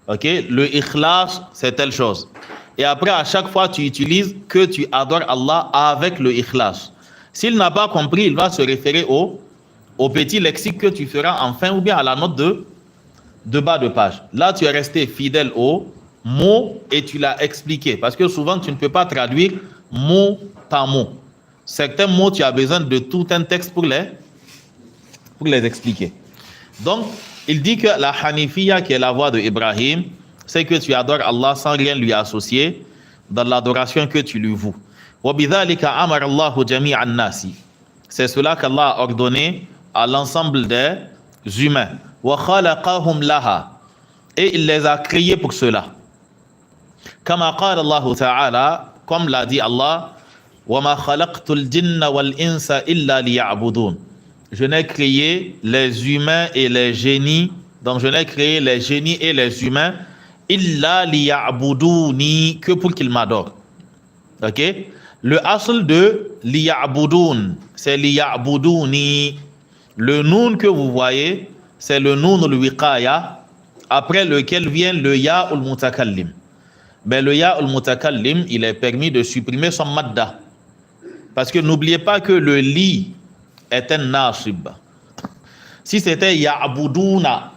S1: Le ikhlas, c'est telle chose. Et après, à chaque fois, tu utilises que tu adores Allah avec le ikhlas. S'il n'a pas compris, il va se référer au petit lexique que tu feras en fin ou bien à la note de bas de page. Là, tu es resté fidèle au mot et tu l'as expliqué. Parce que souvent, tu ne peux pas traduire mot par mot. Certains mots, tu as besoin de tout un texte pour les expliquer. Donc, il dit que la Hanifiya, qui est la voie de Ibrahim, c'est que tu adores Allah sans rien lui associer dans l'adoration que tu lui voues. وَبِذَلِكَ أَمَرَ اللَّهُ جَمِيعَ النَّاسِ. C'est cela qu'Allah a ordonné à l'ensemble des humains. وَخَلَقَهُمْ لَهَا. Et il les a créés pour cela. كما قال الله تعالى, comme l'a dit Allah, وَمَا خَلَقْتُ الْجِنَّ وَالْإِنسَ إِلَّا لِيَعْبُدُونَ. Je n'ai créé les humains et les génies, donc je n'ai créé les génies et les humains إِلَّا لِيَعْبُدُونِ, que pour qu'ils m'adorent. Le asl de liya'budun, c'est liya'buduni. Le noun que vous voyez, c'est le noun al-wiqaya, après lequel vient le ya al-mutakallim. Mais le ya al-mutakallim, il est permis de supprimer son madda. Parce que n'oubliez pas que le li est un nasib. Si c'était ya'buduna,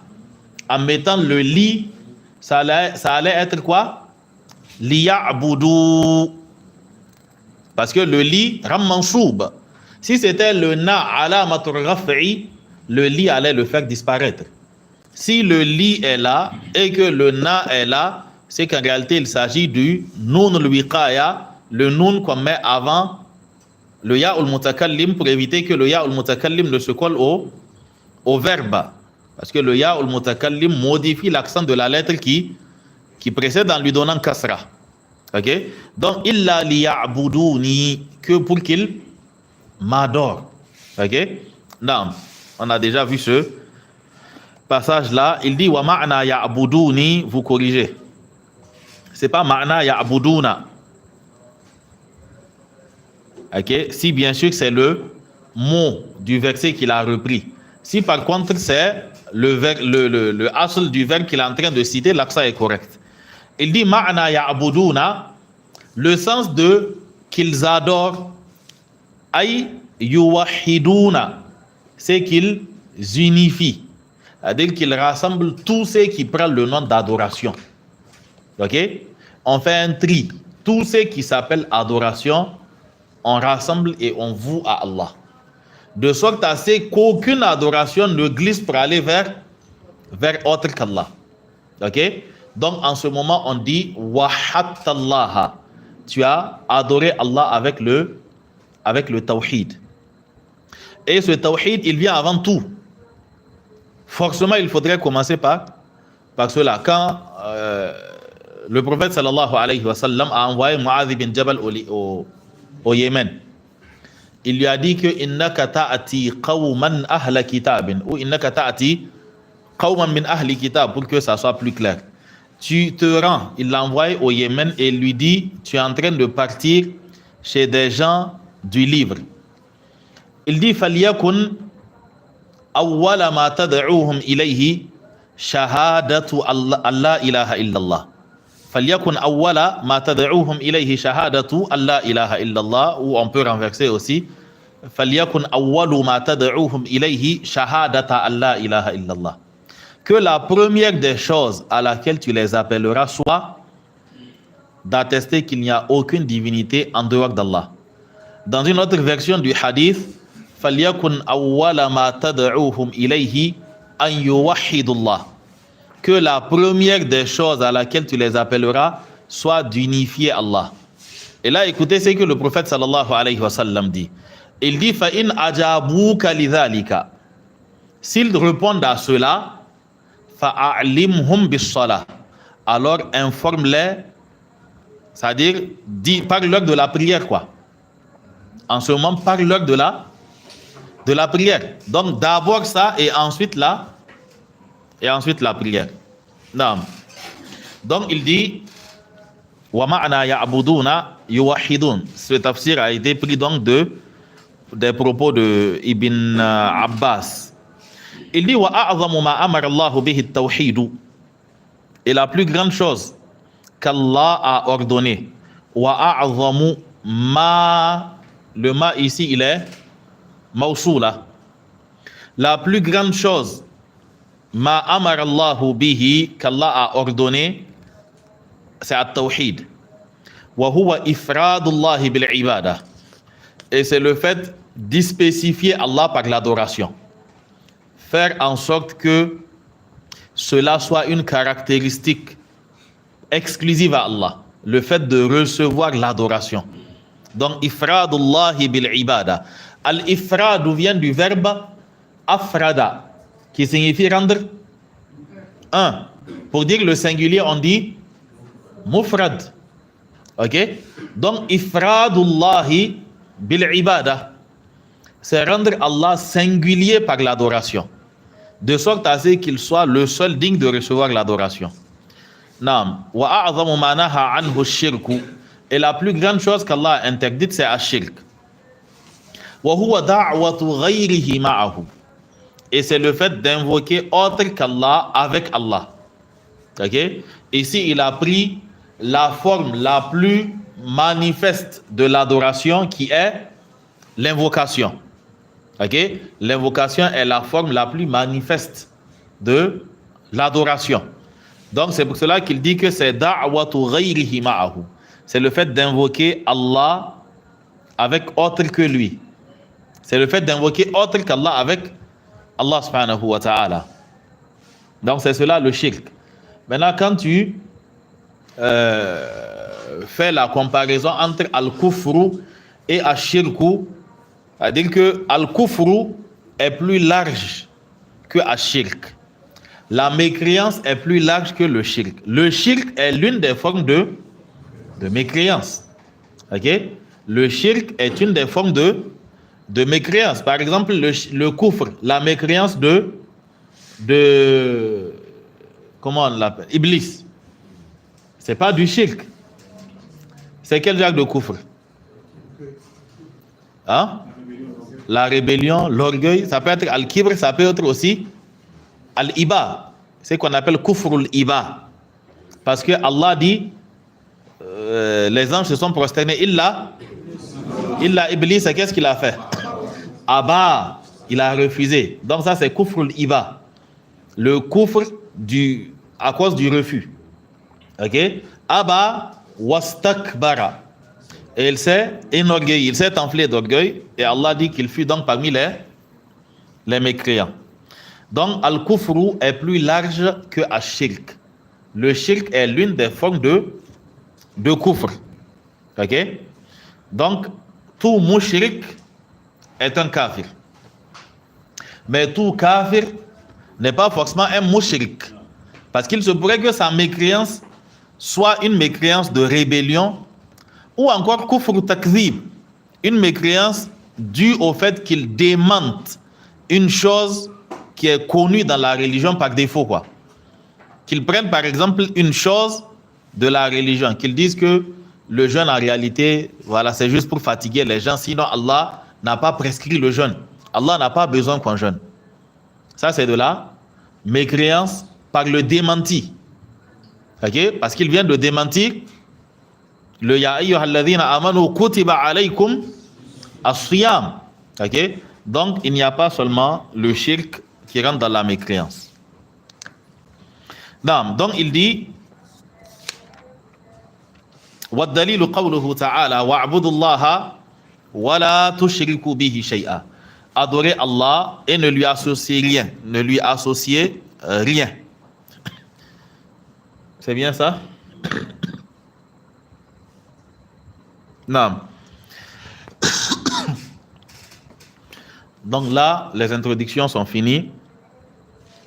S1: en mettant le li, ça allait être quoi? Liya'budu. Parce que le li ram mansoub. Si c'était le na alamatul raf'i, le li allait le faire disparaître. Si le li est là et que le na est là, c'est qu'en réalité il s'agit du nun al-wiqaya, le nun qu'on met avant le ya al-mutakallim pour éviter que le ya al-mutakallim ne se colle au verbe. Parce que le ya al-mutakallim modifie l'accent de la lettre qui précède en lui donnant kasra. Donc, illa liya'buduni, que pour qu'il m'adore. Non, on a déjà vu ce passage-là. Il dit wa ma'na ya'buduni, vous corrigez. C'est pas ma'na ya'buduna. Si bien sûr c'est le mot du verset qu'il a repris. Si par contre c'est le asl du verbe qu'il est en train de citer, l'accent est correct. Il dit ma'na ya'buduna, le sens de qu'ils adorent, ay yuwahiduna, c'est qu'ils unifient, c'est-à-dire qu'ils rassemblent tous ceux qui prennent le nom d'adoration. On fait un tri, tous ceux qui s'appellent adoration, on rassemble et on voue à Allah. De sorte à ce qu'aucune adoration ne glisse pour aller vers autre qu'Allah. Donc en ce moment on dit wahattallaha, tu as adoré Allah avec le tawhid. Et ce tawhid il vient avant tout. Forcément il faudrait commencer par cela. Quand le prophète sallallahu alayhi wa sallam a envoyé Mu'adh bin Jabal au Yémen, il lui a dit que innaka ta'ati qawman ahla kitabin ou innaka ta'ati Qawman min ahli kitab, pour que ça soit plus clair. Tu te rends, il l'envoie au Yémen et lui dit, tu es en train de partir chez des gens du livre. Il dit, فَلْيَكُنْ أَوَّلَ مَا تَدْعُوهُمْ إِلَيْهِ شَهَادَةُ اللَّا إِلَهَ إِلَّا اللَّهِ فَلْيَكُنْ أَوَّلَ مَا تَدْعُوهُمْ إِلَيْهِ شَهَادَةُ اللَّا إِلَهَ إِلَّا اللَّهِ, ou on peut renverser aussi, فَلْيَكُنْ أَوَّلُ مَا تَدْعُوهُمْ إِلَيْهِ شَهَادَةَ اللَّا إِلَهَ إِلَّا اللَّهِ. Que la première des choses à laquelle tu les appelleras soit d'attester qu'il n'y a aucune divinité en dehors d'Allah. Dans une autre version du hadith, فَلْيَكُنْ أَوَّلَ مَا تَدْعُوهُمْ إِلَيْهِ أَنْ يُوَحِّدُوا اللَّهِ. Que la première des choses à laquelle tu les appelleras soit d'unifier Allah. Et là, écoutez ce que le prophète sallallahu alayhi wa sallam dit. Il dit فَإِنْ أَجَابُوكَ لِذَلِكَ. S'ils répondent à cela, فَأَعْلِمْهُمْ بِالصَّلَاةِ. Alors informe-les, c'est-à-dire parle-leur de la prière, quoi. En ce moment, parle-leur de la prière. Donc d'abord ça et ensuite la prière. Non. Donc il dit wa ma'na ya'buduna yuwahhidun. Ce tafsir a été pris donc des propos de Ibn Abbas. Il dit wa a'zamu ma amara Allah bihi at-tawhid. Et la plus grande chose qu'Allah a ordonné, wa a'zamu ma, le ma ici il est mawsoula. La plus grande chose, ma amara Allahu bihi, qu'Allah a ordonné, c'est at-tawhid. Wa huwa ifradullahi bil ibada. Et c'est le fait d'spécifier Allah par l'adoration. Faire en sorte que cela soit une caractéristique exclusive à Allah. Le fait de recevoir l'adoration. Donc, ifradullahi bil ibada. Al-ifrad vient du verbe afrada, qui signifie rendre un. Pour dire le singulier, on dit mufrad. Ok? Donc, ifradullahi bil ibada, c'est rendre Allah singulier par l'adoration, de sorte à ce qu'il soit le seul digne de recevoir l'adoration. Naam. Wa a'zamu ma naha anhu ash-shirku. Et la plus grande chose qu'Allah a interdite, c'est ash-shirk. Wa huwa da'watu ghayrihi ma'ahu. Et c'est le fait d'invoquer autre qu'Allah avec Allah. Ok? Ici, il a pris la forme la plus manifeste de l'adoration qui est l'invocation. Ok? L'invocation est la forme la plus manifeste de l'adoration. Donc c'est pour cela qu'il dit que c'est da'watu ghayrihi ma'ahu. C'est le fait d'invoquer Allah avec autre que lui. C'est le fait d'invoquer autre qu'Allah avec Allah subhanahu wa ta'ala. Donc c'est cela le shirk. Maintenant quand tu fais la comparaison entre al-kufru et al-shirku, c'est-à-dire que al-kufru est plus large que al-shirk. La mécréance est plus large que le shirk. Le shirk est l'une des formes de mécréance. Ok? Le shirk est une des formes de mécréance. Par exemple, le kufr, la mécréance de comment on l'appelle? Iblis. C'est pas du shirk. C'est quel genre de kufr? Hein? La rébellion, l'orgueil, ça peut être al-kibr, ça peut être aussi al-iba. C'est ce qu'on appelle kufrul iba. Parce que Allah dit les anges se sont prosternés illa Iblis, qu'est-ce qu'il a fait? Aba, il a refusé. Donc ça c'est kufrul iba. Le kufr à cause du refus. Ok? Aba wastakbara. Et il s'est enorgueilli, il s'est enflé d'orgueil. Et Allah dit qu'il fut donc parmi les mécréants. Donc al-kufru est plus large que al-shirk. Le shirk est l'une des formes de kufr. Ok? Donc tout mushrik est un kafir. Mais tout kafir n'est pas forcément un mushrik. Parce qu'il se pourrait que sa mécréance soit une mécréance de rébellion ou encore kufr takzib, une mécréance due au fait qu'il démente une chose qui est connu dans la religion par défaut, quoi. Qu'ils prennent par exemple une chose de la religion, qu'ils disent que le jeûne en réalité, voilà, c'est juste pour fatiguer les gens, sinon Allah n'a pas prescrit le jeûne. Allah n'a pas besoin qu'on jeûne. Ça, c'est de la mécréance par le démenti. Okay? Parce qu'il vient de démentir le Ya ayyuhalladhina amanu kutiba alaykum as-siyam. Okay? Donc, il n'y a pas seulement le shirk qui rentre dans la mécréance. Non, donc, il dit وَالدَّلِيلُ قَوْلُهُ تَعَالَى وَاعْبُدُوا اللَّهَ وَلَا تُشْرِكُوا بِهِ شَيْئًا. Adorez Allah et ne lui associez rien. Ne lui associez rien. C'est bien ça? Non. Donc là, les introductions sont finies.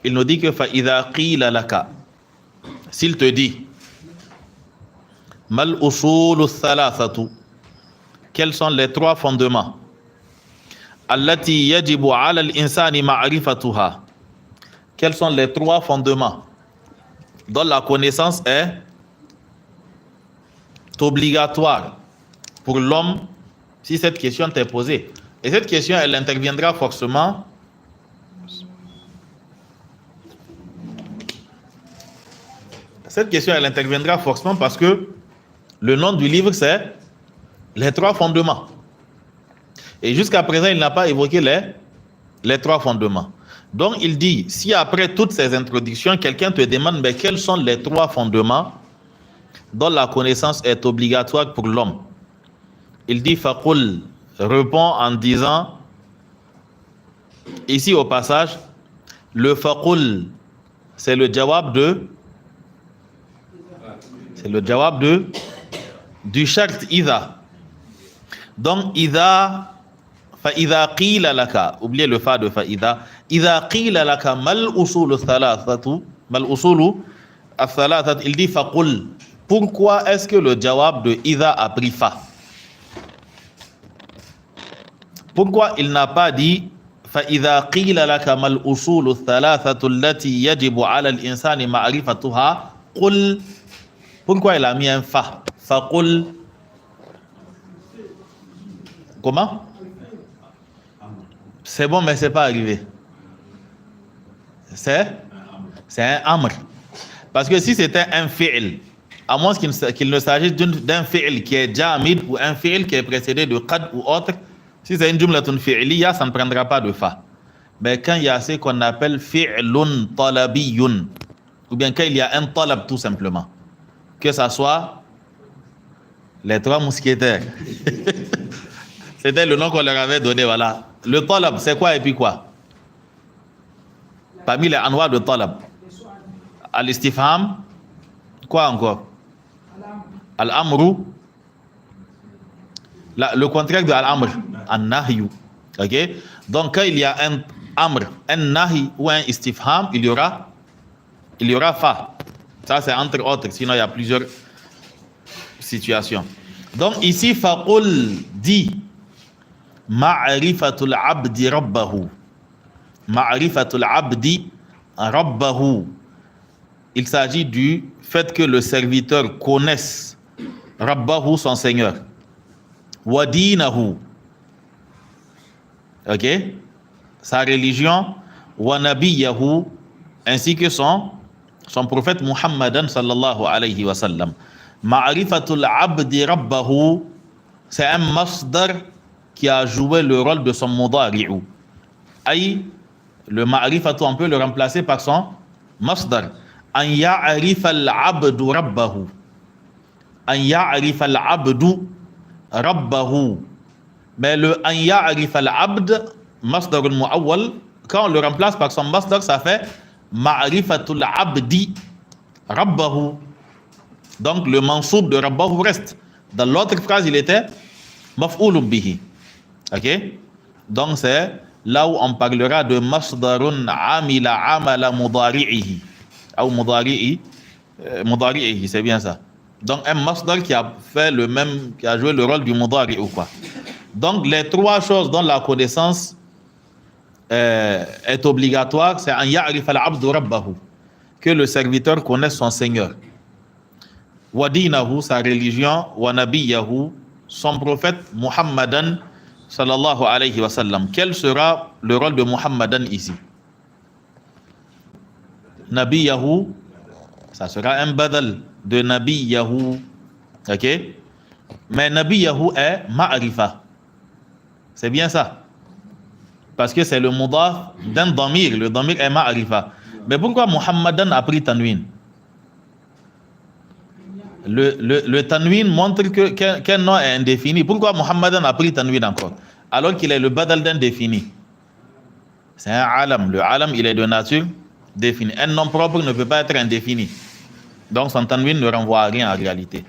S1: Il nous dit que فَإِذَا قِيلَ لَكَ, s'il te dit mal usul thalathatu, quels sont les trois fondements allati yajibu ala al-insani ma'rifatuha, quels sont les trois fondements dont la connaissance est obligatoire pour l'homme si cette question t'est posée. Et cette question, elle interviendra forcément parce que le nom du livre, c'est les trois fondements. Et jusqu'à présent, il n'a pas évoqué les trois fondements. Donc, il dit, si après toutes ces introductions, quelqu'un te demande, mais quels sont les trois fondements dont la connaissance est obligatoire pour l'homme? Il dit, faqul, répond en disant, ici au passage, le faqul, c'est le jawab du shart idha. Donc, idha, فإذا قيل لك, oubliez le fa de فإذا, إذا قيل لك ما الأصول الثلاثة, ما الأصول الثلاثة, il dit فقل. Pourquoi est-ce que le jawab de idha a pris fa? Pourquoi il n'a pas dit فإذا قيل لك ما الأصول الثلاثة التي يجب على الإنسان معرفتها قل? Pourquoi il a mis un fa? فقل. Comment? C'est bon, mais c'est pas arrivé. C'est un amr. Parce que si c'était un fi'l, à moins qu'il ne s'agisse d'un fi'l qui est jamid ou un fi'l qui est précédé de qad ou autre, si c'est une jumlatun fi'liya, ça ne prendra pas de fa. Mais quand il y a ce qu'on appelle fi'lun talabiyun, ou bien quand il y a un talab tout simplement, que ça soit les trois mousquetaires. C'était le nom qu'on leur avait donné, voilà. Le talab, c'est quoi et puis quoi? Parmi les anwa de talab. Al-istifham, quoi encore? Al-amru, le contraire de al-amr, an-nahyu. Ok? Donc quand il y a un amr, un nahi ou un istifham, il y aura fa. Ça c'est entre autres, sinon il y a plusieurs situations. Donc ici, faqul dit ma'rifatul abdi rabbahu. Ma'rifatul abdi rabbahu. Il s'agit du fait que le serviteur connaisse rabbahu, son Seigneur. Wa dinahu. Ok? Sa religion. Wa nabiyahu. Ainsi que son prophète Muhammadan sallallahu alayhi wa sallam. Ma'rifatul abdi rabbahu, c'est un masdar qui a joué le rôle de son mudari'u. Aïe, le ma'rifatu, on peut le remplacer par son masdar. An ya'rifa al-abdu rabbahu. An ya'rifa al-abdu rabbahu. Mais le an ya'rifa al-abd, masdar al-mu'awwal, quand on le remplace par son masdar, ça fait ma'rifatul abdi rabbahu. Donc le mansoub de rabbahu reste. Dans l'autre phrase, il était maf'oulun bihi. Ok? Donc c'est là où on parlera de masdarun amila amala mudari'ihi. Ou mudari'i, c'est bien ça. Donc un masdar qui a fait le même, qui a joué le rôle du mudari ou quoi. Donc les trois choses dont la connaissance est obligatoire, c'est an ya'rif al-abdu rabbahu, que le serviteur connaisse son Seigneur. Wa dinahu, sa religion, wa nabiyahu, son prophète Muhammadan sallallahu alayhi wa sallam. Quel sera le rôle de Muhammadan ici? Nabiyahu, ça sera un badal de nabiyahu. Ok? Mais nabiyahu est ma'rifa. C'est bien ça. Parce que c'est le mudaf d'un damir. Le damir est ma'rifa. Mais pourquoi Muhammadan a pris tanwin? Le tanwin montre qu'un nom est indéfini. Pourquoi Muhammadan a pris tanwin encore? Alors qu'il est le badal d'indéfini. C'est un alam. Le alam, il est de nature définie. Un nom propre ne peut pas être indéfini. Donc son tanwin ne renvoie à rien en réalité.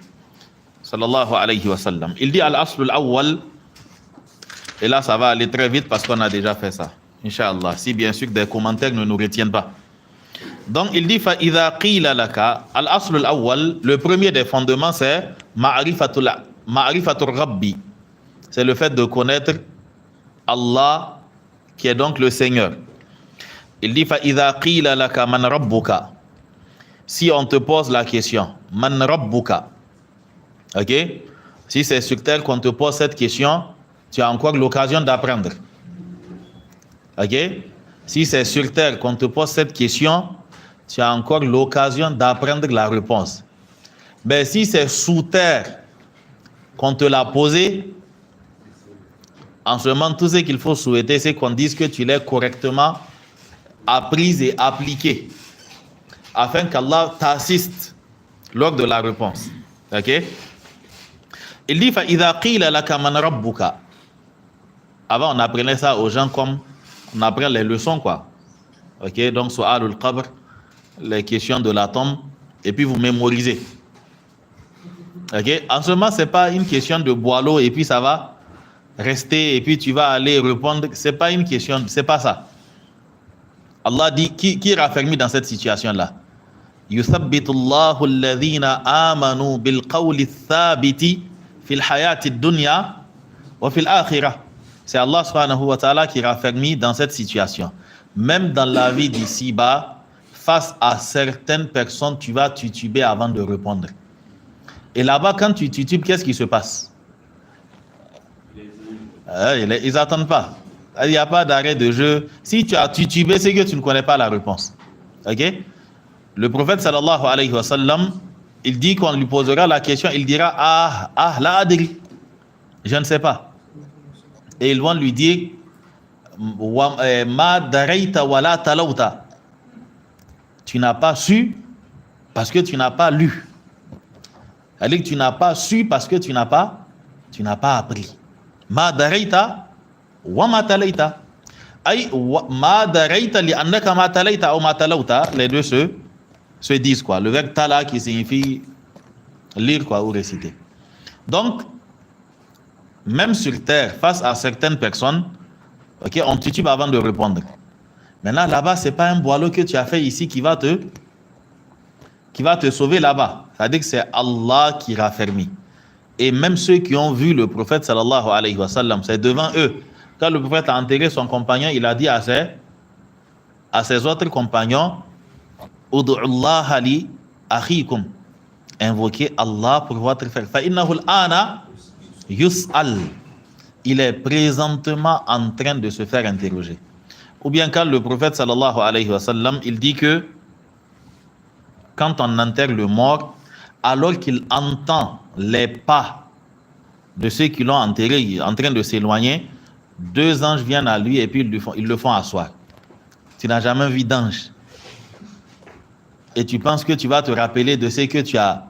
S1: Sallallahu alayhi wa sallam. Il dit al-asl al-awwal. Et là, ça va aller très vite parce qu'on a déjà fait ça. Inch'Allah. Si bien sûr des commentaires ne nous retiennent pas. Donc il dit فَإِذَا قِيلَ لَكَ الْأَصْلُ الْأَوَّلِ. Le premier des fondements, c'est ma'rifatul rabbi. C'est le fait de connaître Allah, qui est donc le Seigneur. Il dit فَإِذَا قِيلَ لَكَ مَنْ رَبُّكَ. Si on te pose la question, Man rabbuka. Ok? Si c'est sur terre qu'on te pose cette question, tu as encore l'occasion d'apprendre. Ok? Si c'est sur terre qu'on te pose cette question, tu as encore l'occasion d'apprendre la réponse. Mais si c'est sous terre qu'on te l'a posé, en ce moment, tout ce qu'il faut souhaiter, c'est qu'on dise que tu l'aies correctement apprise et appliquée, afin qu'Allah t'assiste lors de la réponse. Ok? Il dit فَإِذَا قِيلَ لَكَ مَنْ رَبُّكَ. Avant, on apprenait ça aux gens comme on apprend les leçons, quoi. Ok? Donc, su'alul qabr, les questions de la tombe, et puis vous mémorisez. Ok? En ce moment, c'est pas une question de boileau, et puis ça va rester, et puis tu vas aller répondre. C'est pas une question, c'est pas ça. Allah dit, qui raffermit dans cette situation-là? يُثَبِّتُ اللَّهُ الَّذِينَ آمَنُوا بِالْقَوْلِ الثَّابِتِ فِي الْحَيَاةِ الدُّنْيَا وَفِي الْآخِرَةِ. C'est Allah subhanahu wa ta'ala qui raffermit dans cette situation. Même dans la vie d'ici-bas, face à certaines personnes, tu vas tituber avant de répondre. Et là-bas, quand tu titubes, qu'est-ce qui se passe? Ils n'attendent pas. Il n'y a pas d'arrêt de jeu. Si tu as titubé, c'est que tu ne connais pas la réponse. Ok? Le prophète sallallahu alayhi wa sallam, il dit qu'on lui posera la question, il dira la adri. Je ne sais pas. Et ils vont lui dire ma daraita wala talauta. Tu n'as pas su parce que tu n'as pas lu. C'est-à-dire que tu n'as pas su parce que tu n'as pas appris. Ma daraita wa ma talaita. Ay ma daraita li annaka ma talaita ou ma talauta. Les deux se disent quoi. Le verbe tala qui signifie lire quoi ou réciter. Donc même sur terre, face à certaines personnes, ok, on titube avant de répondre. Maintenant, là-bas, ce n'est pas un boileau que tu as fait ici qui va te sauver là-bas. C'est-à-dire que c'est Allah qui raffermit. Et même ceux qui ont vu le prophète sallallahu alayhi wa sallam, c'est devant eux. Quand le prophète a enterré son compagnon, il a dit à ses autres compagnons, Udu'ullaha li akhikum. Invoquez Allah pour votre frère. Fa innahu al-ana Yus'al, il est présentement en train de se faire interroger. Ou bien quand le prophète sallallahu alayhi wa sallam, il dit que quand on enterre le mort, alors qu'il entend les pas de ceux qui l'ont enterré en train de s'éloigner, deux anges viennent à lui et puis ils le font asseoir. Tu n'as jamais vu d'ange. Et tu penses que tu vas te rappeler de ce que tu as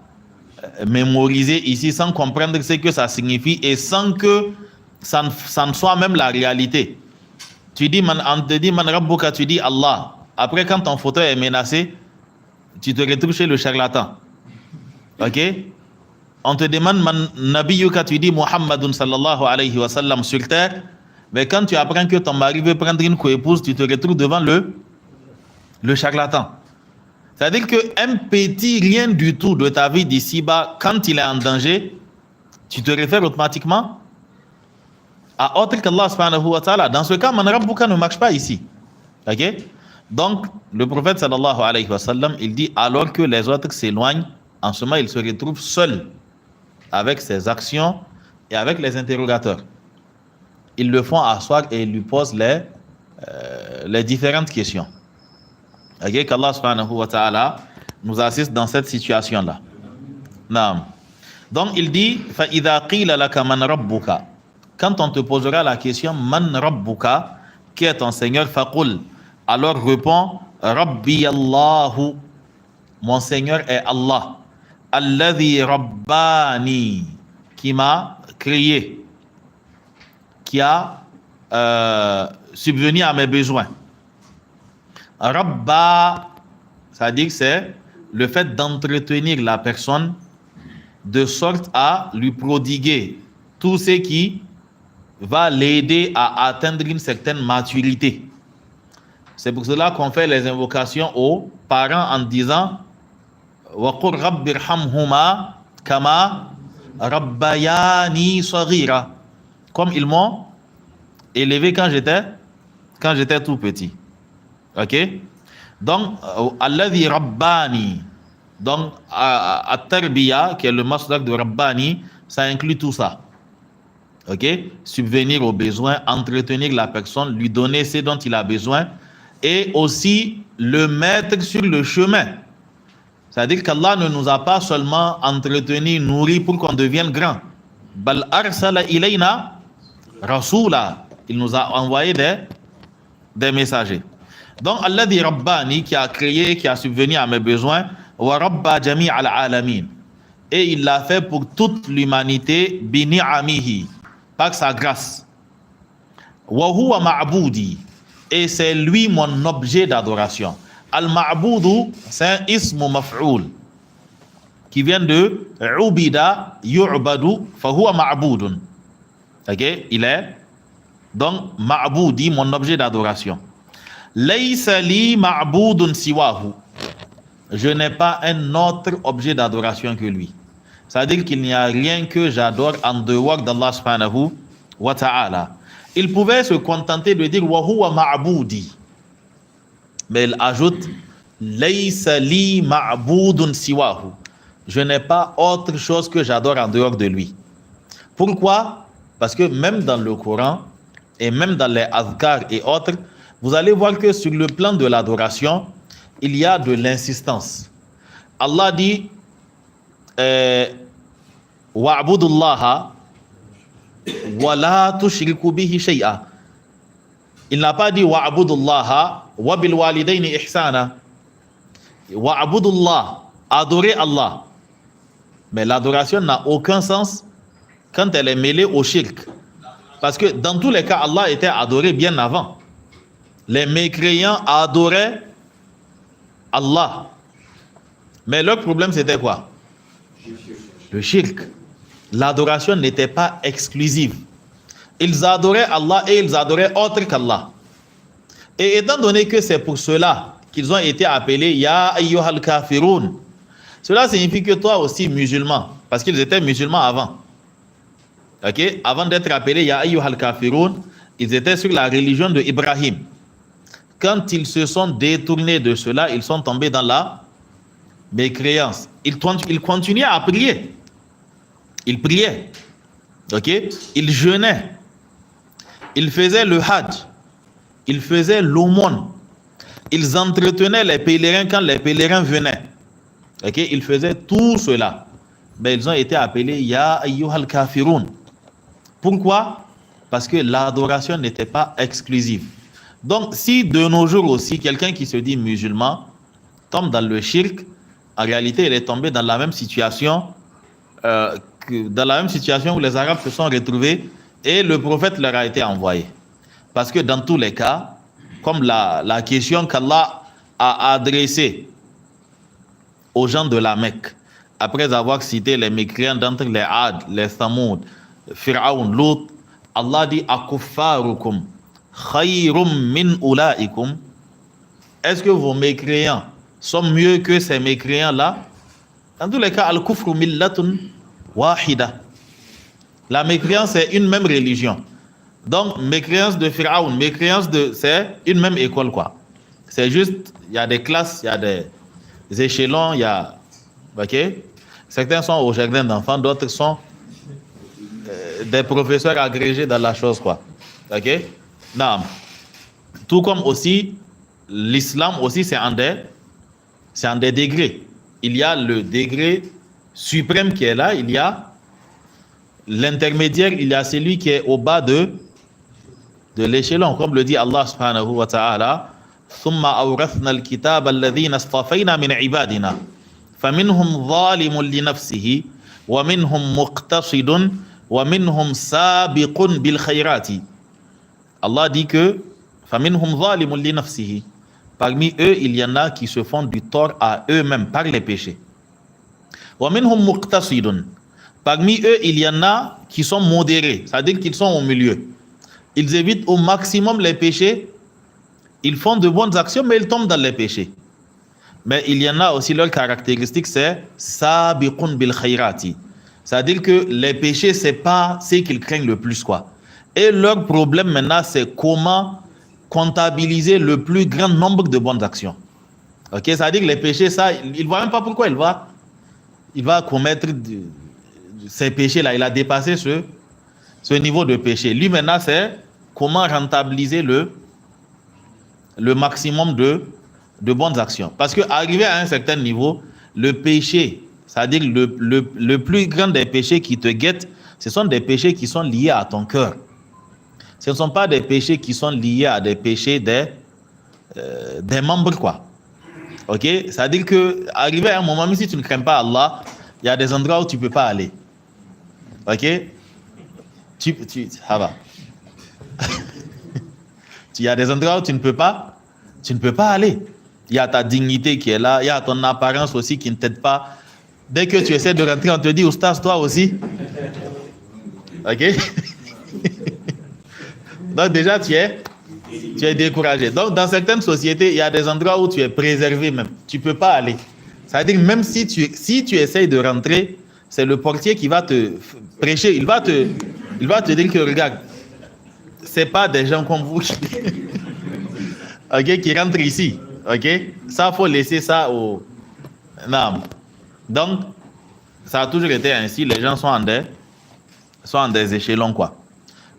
S1: mémoriser ici sans comprendre ce que ça signifie et sans que ça ne soit même la réalité. Tu dis, on te dit man rabbuka, tu dis Allah. Après, quand ton fauteuil est menacé, tu te retrouves chez le charlatan. Ok? On te demande man nabiyuka, tu dis Muhammadun sallallahu alayhi wa sallam sur terre. Mais quand tu apprends que ton mari veut prendre une coépouse, tu te retrouves devant le charlatan. C'est-à-dire qu'un petit rien du tout de ta vie d'ici-bas, quand il est en danger, tu te réfères automatiquement à autre qu'Allah subhanahu wa ta'ala. Dans ce cas, man rabbuka ne marche pas ici. Ok? Donc, le prophète sallallahu alayhi wa sallam, il dit, alors que les autres s'éloignent, en ce moment, il se retrouve seul avec ses actions et avec les interrogateurs. Ils le font asseoir et ils lui posent les différentes questions. Ok? Qu'Allah subhanahu wa ta'ala nous assiste dans cette situation-là. Naam. Donc, il dit, فَإِذَا قِيلَ لَكَ مَنْ رَبُّكَ. Quand on te posera la question, Man Rabbuka, qui est ton Seigneur, Faqul, alors réponds, Rabbi Allahu, mon Seigneur est Allah, Alladhi Rabbani, qui m'a créé, qui a subvenu à mes besoins. Rabba, ça dit que c'est le fait d'entretenir la personne de sorte à lui prodiguer tout ce qui va l'aider à atteindre une certaine maturité. C'est pour cela qu'on fait les invocations aux parents en disant وَقُلْ رَبِّ ارْحَمْهُمَا كَمَا رَبَّيَانِي صَغِيرًا, comme ils m'ont élevé quand j'étais tout petit. Ok? Donc, alladhi rabbani, donc at-tarbiya, qui est le masdar de rabbani, ça inclut tout ça. Ok? Subvenir aux besoins, entretenir la personne, lui donner ce dont il a besoin et aussi le mettre sur le chemin. C'est-à-dire qu'Allah ne nous a pas seulement entretenu, nourri pour qu'on devienne grand. Bal arsala ilayna rasula. Il nous a envoyé des messagers. Donc, Alladhi Rabbani, qui a créé, qui a subvenu à mes besoins, wa rabba jami' al-alamin. Et il l'a fait pour toute l'humanité, bi ni'amihi, par sa grâce. Wa huwa ma'boudi. Et c'est lui mon objet d'adoration. Al-ma'boudu, c'est un ismu maf'oul, qui vient de ubida yu'badu, fa huwa ma'boudun. Ok? Il est donc ma'boudi, mon objet d'adoration. Laysa li ma'boudun siwahu. Je n'ai pas un autre objet d'adoration que lui. C'est-à-dire qu'il n'y a rien que j'adore en dehors d'Allah subhanahu wa ta'ala. Il pouvait se contenter de dire wa huwa ma'boudi. Mais il ajoute Laysa li ma'boudun siwahu. Je n'ai pas autre chose que j'adore en dehors de lui. Pourquoi? Parce que même dans le Coran et même dans les azkar et autres, vous allez voir que sur le plan de l'adoration, il y a de l'insistance. Allah dit wa'budullaha wa la tushriku bihi shay'a. Il n'a pas dit wa'budullaha wa bil walidayni ihsana. Wa'budullah, adorer Allah. Mais l'adoration n'a aucun sens quand elle est mêlée au shirk. Parce que dans tous les cas, Allah était adoré bien avant. Les mécréants adoraient Allah. Mais leur problème, c'était quoi? Le shirk. L'adoration n'était pas exclusive. Ils adoraient Allah et ils adoraient autre qu'Allah. Et étant donné que c'est pour cela qu'ils ont été appelés Ya ayyuhal kafirun, cela signifie que toi aussi musulman, parce qu'ils étaient musulmans avant. Ok? Avant d'être appelés Ya ayyuhal kafirun, ils étaient sur la religion de Ibrahim. Quand ils se sont détournés de cela, ils sont tombés dans la mécréance. Ils continuaient à prier. Ils priaient. Ok? Ils jeûnaient. Ils faisaient le hajj. Ils faisaient l'aumône. Ils entretenaient les pèlerins quand les pèlerins venaient. Ok? Ils faisaient tout cela. Mais ils ont été appelés Ya ayyuhal kafirun. Pourquoi? Parce que l'adoration n'était pas exclusive. Donc, si de nos jours aussi, quelqu'un qui se dit musulman tombe dans le shirk, en réalité, il est tombé dans la même situation, où les Arabes se sont retrouvés et le prophète leur a été envoyé. Parce que dans tous les cas, comme la question qu'Allah a adressée aux gens de la Mecque, après avoir cité les mécréants d'entre les Ad, les Samoud, Fir'aun, Lut, Allah dit Akuffarukum khayrum min ulaikum. Est-ce que vos mécréants sont mieux que ces mécréants-là? Dans tous les cas, al-kufru millatun wahida. La mécréance, c'est une même religion. Donc, mécréance de Pharaon, c'est une même école, quoi. C'est juste, il y a des classes, il y a des échelons, il y a... Ok? Certains sont au jardin d'enfants, d'autres sont des professeurs agrégés dans la chose, quoi. Ok? Non. Tout comme aussi, l'islam aussi, c'est en des degrés. Il y a le degré suprême qui est là, il y a l'intermédiaire, il y a celui qui est au bas de l'échelon, comme le dit Allah subhanahu wa ta'ala. ثم أورثنا الكتاب الذين اصطفينا من عبادنا فمنهم ظالم لنفسه ومنهم مقتصد ومنهم سابق بالخيرات. Allah dit que فمنهم ظالم لنفسه, parmi eux il y en a qui se font du tort à eux-mêmes par les péchés. ومنهم مقتصد, parmi eux il y en a qui sont modérés, c'est-à-dire qu'ils sont au milieu. Ils évitent au maximum les péchés. Ils font de bonnes actions, mais ils tombent dans les péchés. Mais il y en a aussi, leur caractéristique, c'est sabiqun bil khayrati. C'est-à-dire que les péchés, c'est pas ce qu'ils craignent le plus, quoi. Et leur problème maintenant, c'est comment comptabiliser le plus grand nombre de bonnes actions. Ok, c'est-à-dire que les péchés, ça, il ne voit même pas pourquoi il va commettre ces péchés-là. Il a dépassé ce niveau de péché. Lui, maintenant, c'est comment rentabiliser le maximum de bonnes actions. Parce qu'arriver à un certain niveau, le péché, c'est-à-dire le plus grand des péchés qui te guettent, ce sont des péchés qui sont liés à ton cœur. Ce ne sont pas des péchés qui sont liés à des péchés des membres, quoi. Ok? C'est-à-dire qu'arriver à un moment, même si tu ne crains pas Allah, il y a des endroits où tu ne peux pas aller. Ok? Ça va. Il y a des endroits où tu ne peux pas aller. Il y a ta dignité qui est là, il y a ton apparence aussi qui ne t'aide pas. Dès que tu essaies de rentrer, on te dit, oustaz, toi aussi. Ok? Donc déjà, tu es découragé. Donc dans certaines sociétés, il y a des endroits où tu es préservé même. Tu ne peux pas aller. C'est-à-dire même si tu essayes de rentrer, c'est le portier qui va te prêcher. Il va te dire que regarde, c'est pas des gens comme vous qui rentrent ici. Ok? Ça, faut laisser ça au... Non. Donc, ça a toujours été ainsi. Les gens sont en des échelons, quoi.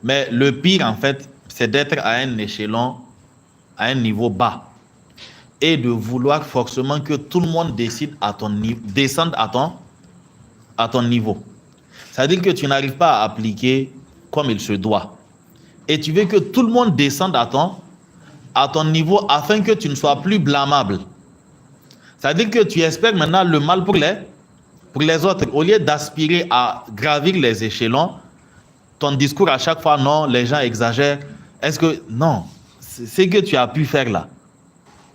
S1: Mais le pire, en fait, c'est d'être à un échelon, à un niveau bas. Et de vouloir forcément que tout le monde descende à ton niveau. C'est-à-dire que tu n'arrives pas à appliquer comme il se doit. Et tu veux que tout le monde descende à ton niveau afin que tu ne sois plus blâmable. C'est-à-dire que tu espères maintenant le mal pour les autres. Au lieu d'aspirer à gravir les échelons, ton discours à chaque fois, non, les gens exagèrent. Est-ce que, non, c'est ce que tu as pu faire là.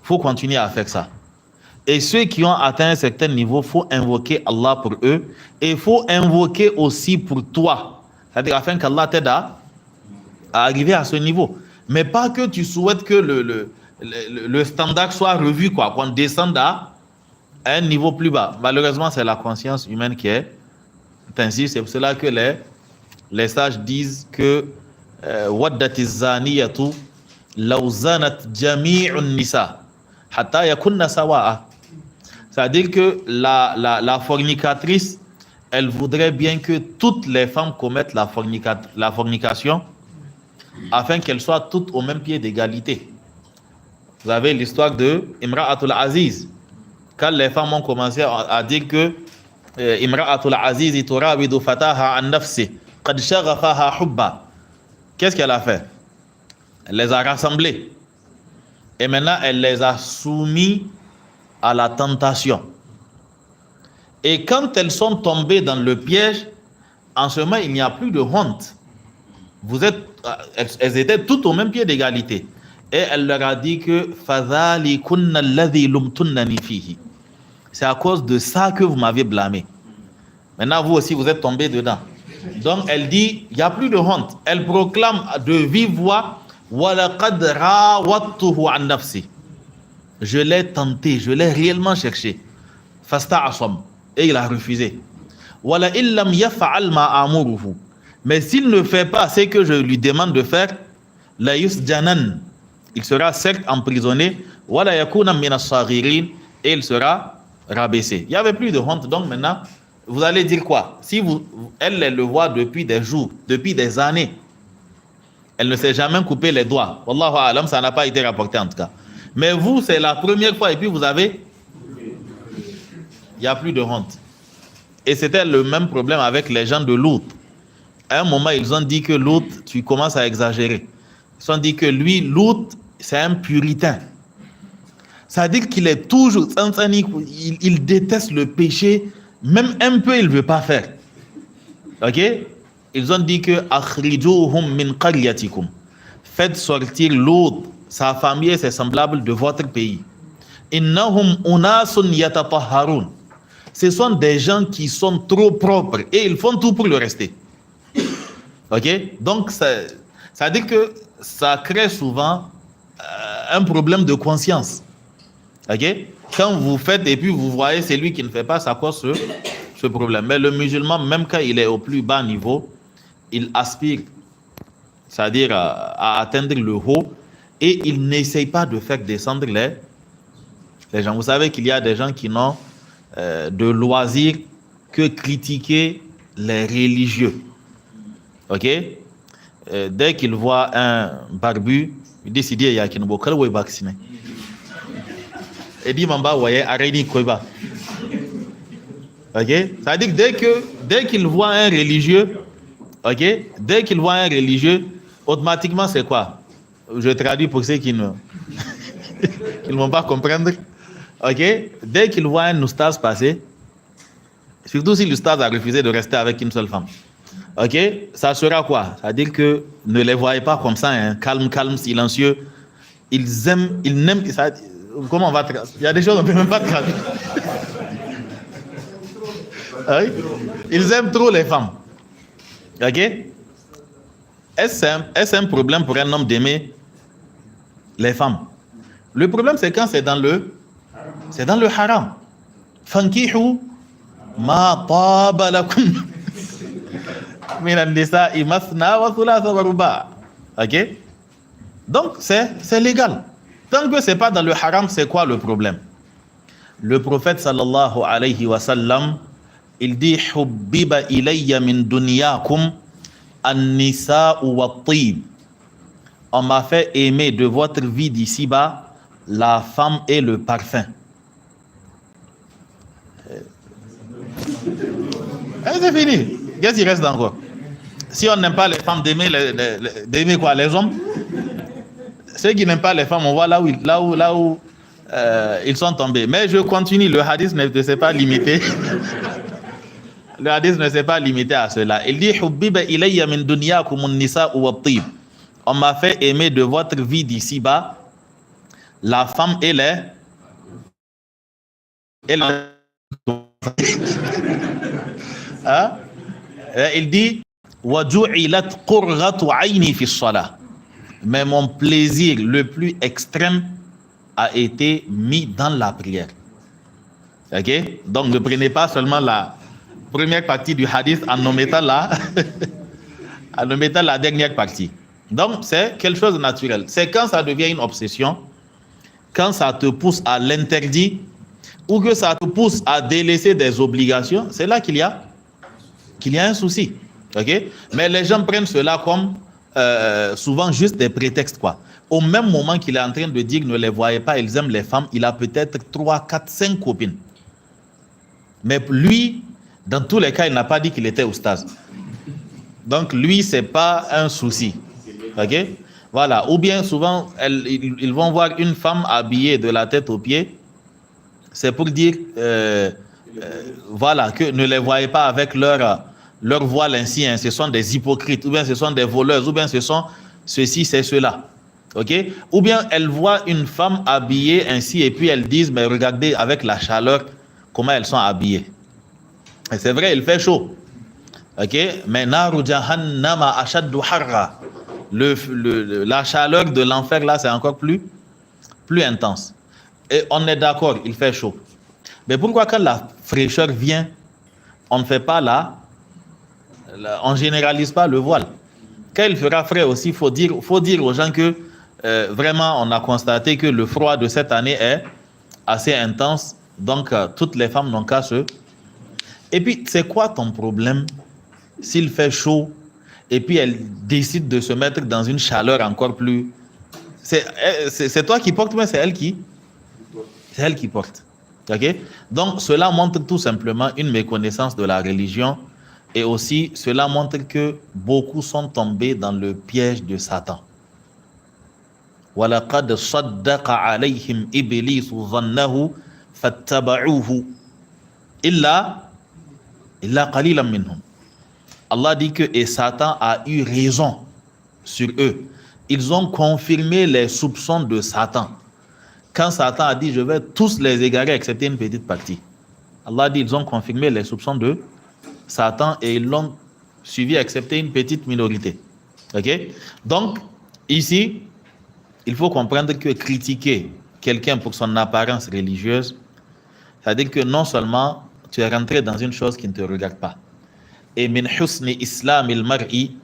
S1: Il faut continuer à faire ça. Et ceux qui ont atteint un certain niveau, il faut invoquer Allah pour eux. Et il faut invoquer aussi pour toi. C'est-à-dire afin qu'Allah t'aide à arriver à ce niveau. Mais pas que tu souhaites que le standard soit revu, quoi, qu'on descende à un niveau plus bas. Malheureusement, c'est la conscience humaine qui est ainsi. C'est pour cela que les sages disent que waddati zaniyatu law zanat jami'un nisa hatta yakunna sawa'a. C'est-à-dire que la fornicatrice, elle voudrait bien que toutes les femmes commettent la fornication afin qu'elles soient toutes au même pied d'égalité. Vous avez l'histoire de Imra'atul Aziz. Quand les femmes ont commencé à dire que Imra'atul Aziz turawidu fataha an nafsi qad shaghafaha hubba. Qu'est-ce qu'elle a fait? Elle les a rassemblés. Et maintenant, elle les a soumis à la tentation. Et quand elles sont tombées dans le piège, en ce moment, il n'y a plus de honte. Elles étaient toutes au même pied d'égalité. Et elle leur a dit que c'est à cause de ça que vous m'avez blâmé. Maintenant, vous aussi, vous êtes tombés dedans. Donc, elle dit, il n'y a plus de honte. Elle proclame de vive voix, je l'ai tenté, je l'ai réellement cherché. Et il a refusé. Mais s'il ne fait pas ce que je lui demande de faire, la yusjanan, il sera certes emprisonné, wala yakuna min as-saghirin, et il sera rabaissé. Il n'y avait plus de honte. Donc maintenant, vous allez dire quoi? Si elle le voit depuis des jours, depuis des années, elle ne s'est jamais coupé les doigts. Wallahu a'lam, ça n'a pas été rapporté en tout cas. Mais vous, c'est la première fois et puis vous avez... Il n'y a plus de honte. Et c'était le même problème avec les gens de Lot. À un moment, ils ont dit que Lot, tu commences à exagérer. Ils ont dit que lui, Lot, c'est un puritain. Ça veut dire qu'il est toujours... Il déteste le péché. Même un peu, il ne veut pas faire. Ok? Ils ont dit que akhrijuhum min qaryatikum. Faites sortir Lot, sa famille et ses semblables de votre pays. Innahum unasun yatatahharun. Ce sont des gens qui sont trop propres et ils font tout pour le rester. Ok? Donc, ça veut dire que ça crée souvent un problème de conscience. Ok? Quand vous faites et puis vous voyez celui qui ne fait pas, ça cause ce problème. Mais le musulman, même quand il est au plus bas niveau, il aspire, c'est-à-dire à atteindre le haut, et il n'essaye pas de faire descendre les gens. Vous savez qu'il y a des gens qui n'ont de loisir que critiquer les religieux. Ok? Dès qu'il voit un barbu, il décide qu'il y a une boucle ou vacciné. Et dit Mamba, voyez, arrêtez quoi. Ok? Ça veut dire que dès qu'il voit un religieux, ok? Dès qu'il voit un religieux, automatiquement c'est quoi? Je traduis pour ceux qui ne vont pas comprendre. Ok? Dès qu'il voit un oustaz passer, surtout si l'oustaz a refusé de rester avec une seule femme. Ok? Ça sera quoi? Ça veut dire que ne les voyez pas comme ça, hein, calme, silencieux. Ils n'aiment ça. Comment on va traduire? Il y a des choses qu'on ne peut même pas traduire. Oui? Ils aiment trop les femmes. Ok? Est-ce un problème pour un homme d'aimer les femmes? Le problème, c'est quand c'est dans le haram. Fankihu ma taba lakum min an-nisa'i mathna wa thulatha wa ruba'. Ok? Donc, c'est légal. Tant que c'est pas dans le haram, c'est quoi le problème? Le prophète sallallahu alayhi wa sallam, il dit hubbiba ilayya min dunyakum an-nisa'u wat-tib. On m'a fait aimer de votre vie d'ici-bas la femme et le parfum. C'est fini. Qu'est-ce qu'il reste encore? Si on n'aime pas les femmes, d'aimer quoi? Les hommes? Ceux qui n'aiment pas les femmes, on voit là où ils sont tombés. Mais je continue, le hadith ne s'est pas limité. Le hadith ne s'est pas limité à cela. Il dit hubbiba ilayya min dunyakum an-nisa'u wat-tib. On m'a fait aimer de votre vie d'ici-bas la femme et les hein? Il dit wa ju'ilat qurratu 'ayni fi as-salah. Mais mon plaisir le plus extrême a été mis dans la prière. Ok? Donc ne prenez pas seulement la première partie du hadith en omettant la dernière partie. Donc c'est quelque chose de naturel. C'est quand ça devient une obsession, quand ça te pousse à l'interdit ou que ça te pousse à délaisser des obligations, c'est là qu'il y a un souci. Ok? Mais les gens prennent cela comme souvent juste des prétextes, quoi. Au même moment qu'il est en train de dire ne les voyez pas, ils aiment les femmes, il a peut-être 3, 4, 5 copines. Mais lui, dans tous les cas, il n'a pas dit qu'il était oustaz. Donc lui, c'est pas un souci. Ok? Voilà. Ou bien souvent, ils vont voir une femme habillée de la tête aux pieds. C'est pour dire, voilà, que ne les voyez pas avec leur voile ainsi. Hein. Ce sont des hypocrites, ou bien ce sont des voleuses, ou bien ce sont ceci, c'est cela. Ok? Ou bien elles voient une femme habillée ainsi et puis elles disent, mais regardez avec la chaleur comment elles sont habillées. Et c'est vrai, il fait chaud. Ok? Mais naru jahannama ashaddu harra. La chaleur de l'enfer là, c'est encore plus intense. Et on est d'accord, il fait chaud. Mais pourquoi quand la fraîcheur vient, on ne fait pas on ne généralise pas le voile. Quand il fera frais aussi, il faut dire aux gens que vraiment, on a constaté que le froid de cette année est assez intense. Donc, toutes les femmes n'ont qu'à se... Et puis, c'est quoi ton problème s'il fait chaud et puis elle décide de se mettre dans une chaleur encore plus... C'est toi qui portes, mais c'est elle qui porte. Okay? Donc, cela montre tout simplement une méconnaissance de la religion et aussi cela montre que beaucoup sont tombés dans le piège de Satan. وَلَقَدْ صَدَّقَ عَلَيْهِمْ إِبْلِيسُ ظَنَّهُ فَاتَّبَعُوهُ إِلَّا قَلِيلًا مِّنْهُمْ. Allah dit que et Satan a eu raison sur eux. Ils ont confirmé les soupçons de Satan. Quand Satan a dit je vais tous les égarer excepté une petite partie. Allah dit ils ont confirmé les soupçons de Satan et ils l'ont suivi excepté une petite minorité. Ok? Donc ici il faut comprendre que critiquer quelqu'un pour son apparence religieuse, c'est-à-dire que non seulement tu es rentré dans une chose qui ne te regarde pas. Et min husni islamil mar'i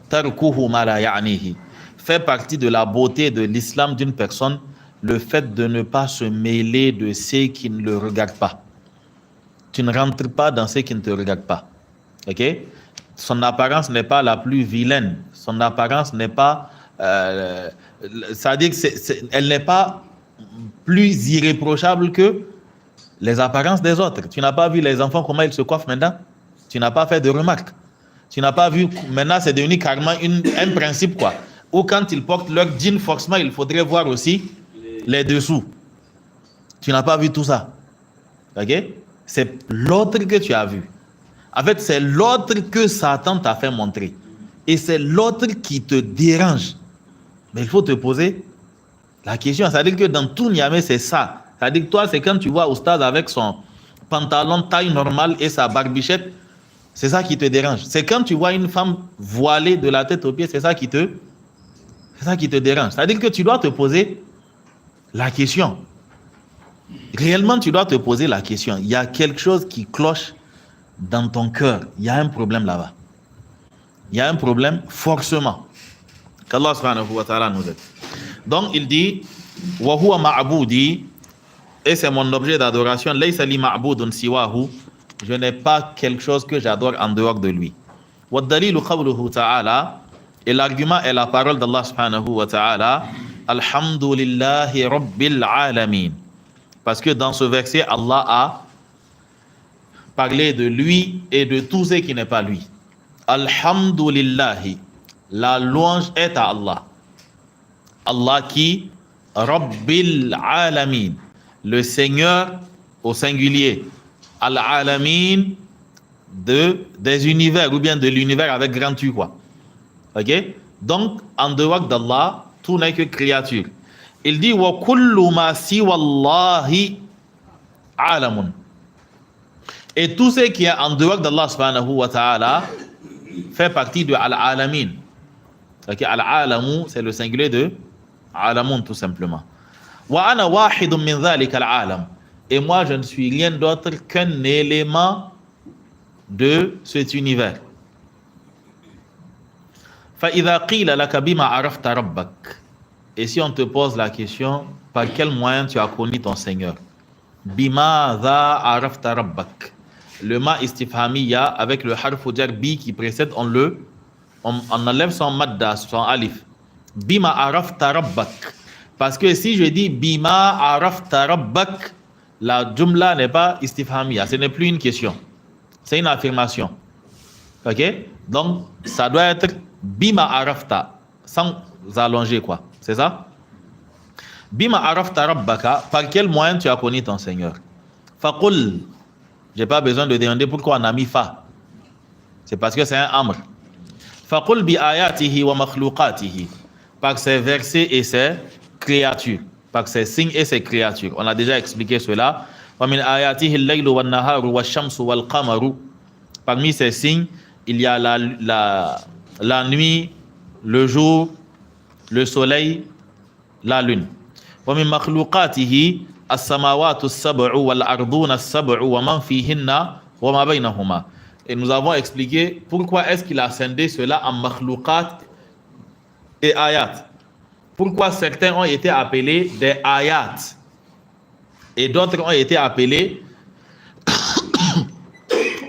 S1: tarkuhu ma la ya'nihi. Fait partie de la beauté de l'islam d'une personne le fait de ne pas se mêler de ceux qui ne le regardent pas. Tu ne rentres pas dans ceux qui ne te regardent pas. Ok? Son apparence n'est pas la plus vilaine. Son apparence n'est pas... c'est-à-dire qu'elle n'est pas plus irréprochable que les apparences des autres. Tu n'as pas vu les enfants comment ils se coiffent maintenant? Tu n'as pas fait de remarques. Tu n'as pas vu... Maintenant, c'est devenu carrément un principe, quoi. Ou quand ils portent leur jean, forcément, il faudrait voir aussi les dessous. Tu n'as pas vu tout ça. Ok? C'est l'autre que tu as vu. En fait, c'est l'autre que Satan t'a fait montrer. Et c'est l'autre qui te dérange. Mais il faut te poser la question. C'est-à-dire que dans tout Niamey, c'est ça. C'est-à-dire que toi, c'est quand tu vois Oustaz avec son pantalon taille normale et sa barbichette, c'est ça qui te dérange. C'est quand tu vois une femme voilée de la tête aux pieds, c'est ça qui te dérange. C'est-à-dire que tu dois te poser la question. Réellement, tu dois te poser la question. Il y a quelque chose qui cloche dans ton cœur. Il y a un problème là-bas. Il y a un problème forcément. Qu'Allah subhanahu wa ta'ala nous aide. Donc, il dit wa huwa ma'budi, et c'est mon objet d'adoration. Laysa li ma'budun siwahu. Je n'ai pas quelque chose que j'adore en dehors de lui. Wa dalilu qawluhu ta'ala, et l'argument est la parole d'Allah subhanahu wa ta'ala. Alhamdulillahi rabbil alamin. Parce que dans ce verset, Allah a parlé de lui et de tout ce qui n'est pas lui. Alhamdulillahi. La louange est à Allah. Allah qui, rabbil alamin. Le Seigneur au singulier. Al-alamin des univers ou bien de l'univers avec grand U, quoi. Ok? Donc, en dehors d'Allah, tout n'est que créature. Il dit wa kullu ma siwallahi alamun. Et tout ce qui est en dehors d'Allah subhanahu wa ta'ala fait partie de al-alamin. Ok? Al-alamu, c'est le singulier de alamun tout simplement. Wa ana wahidun min dhalika al-alam. Et moi, je ne suis rien d'autre qu'un élément de cet univers. فَإِذَا قِيلَ لَكَ بِمَا عَرَفْتَ رَبَّكَ. Et si on te pose la question, par quel moyen tu as connu ton Seigneur? Bima dha arafta rabbak. Le ma istifhamiya avec le harf jar bi qui précède, on enlève son madda, son alif. Bima arafta rabbak. Parce que si je dis bima arafta rabbak, la jumla n'est pas istifhamiya, ce n'est plus une question, c'est une affirmation. Ok? Donc ça doit être bima arafta, sans allonger, quoi. C'est ça? Bima arafta rabbaka, par quel moyen tu as connu ton Seigneur? Faqul, j'ai pas besoin de demander pourquoi on a mis fa. C'est parce que c'est un amr. Faqul bi ayatihi wa makhluqatihi, par ses versets et ses créatures, par ses signes et ses créatures. On a déjà expliqué cela. Wa min ayatihi al-laylu wan-naharu wash-shamsu wal-qamaru. Parmi ces signes, il y a la nuit, le jour, le soleil, la lune. Wa min makhluqatihi as-samawati as-sab'u wal-arduna as-sab'u wa man fihinna wa ma baynahuma. Et nous avons expliqué pourquoi est-ce qu'il a scindé cela en makhlouqat et ayat. Pourquoi certains ont été appelés des ayat et d'autres ont été appelés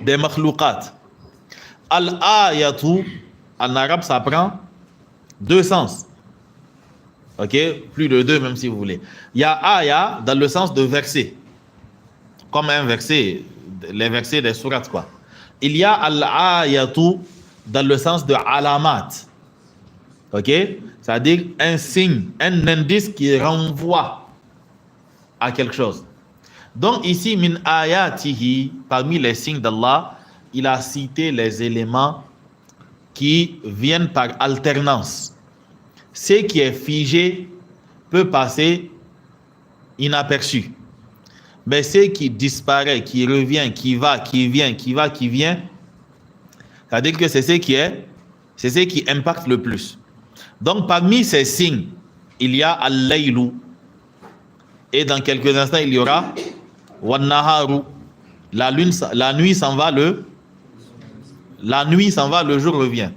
S1: des makhlouqat. Al-ayatu, en arabe, ça prend deux sens. Ok, plus de deux même si vous voulez. Il y a aya dans le sens de verset, comme un verset, les versets des sourates quoi. Il y a al-ayatu dans le sens de alamat. Ok, c'est-à-dire un signe, un indice qui renvoie à quelque chose. Donc ici, min ayatihi, parmi les signes d'Allah, il a cité les éléments qui viennent par alternance. Ce qui est figé peut passer inaperçu. Mais ce qui disparaît, qui revient, qui va, qui vient, qui va, qui vient, c'est-à-dire que c'est ce qui impacte le plus. Donc parmi ces signes, il y a al-laylu. Et dans quelques instants, il y aura wan-naharu. La nuit s'en va, le jour revient.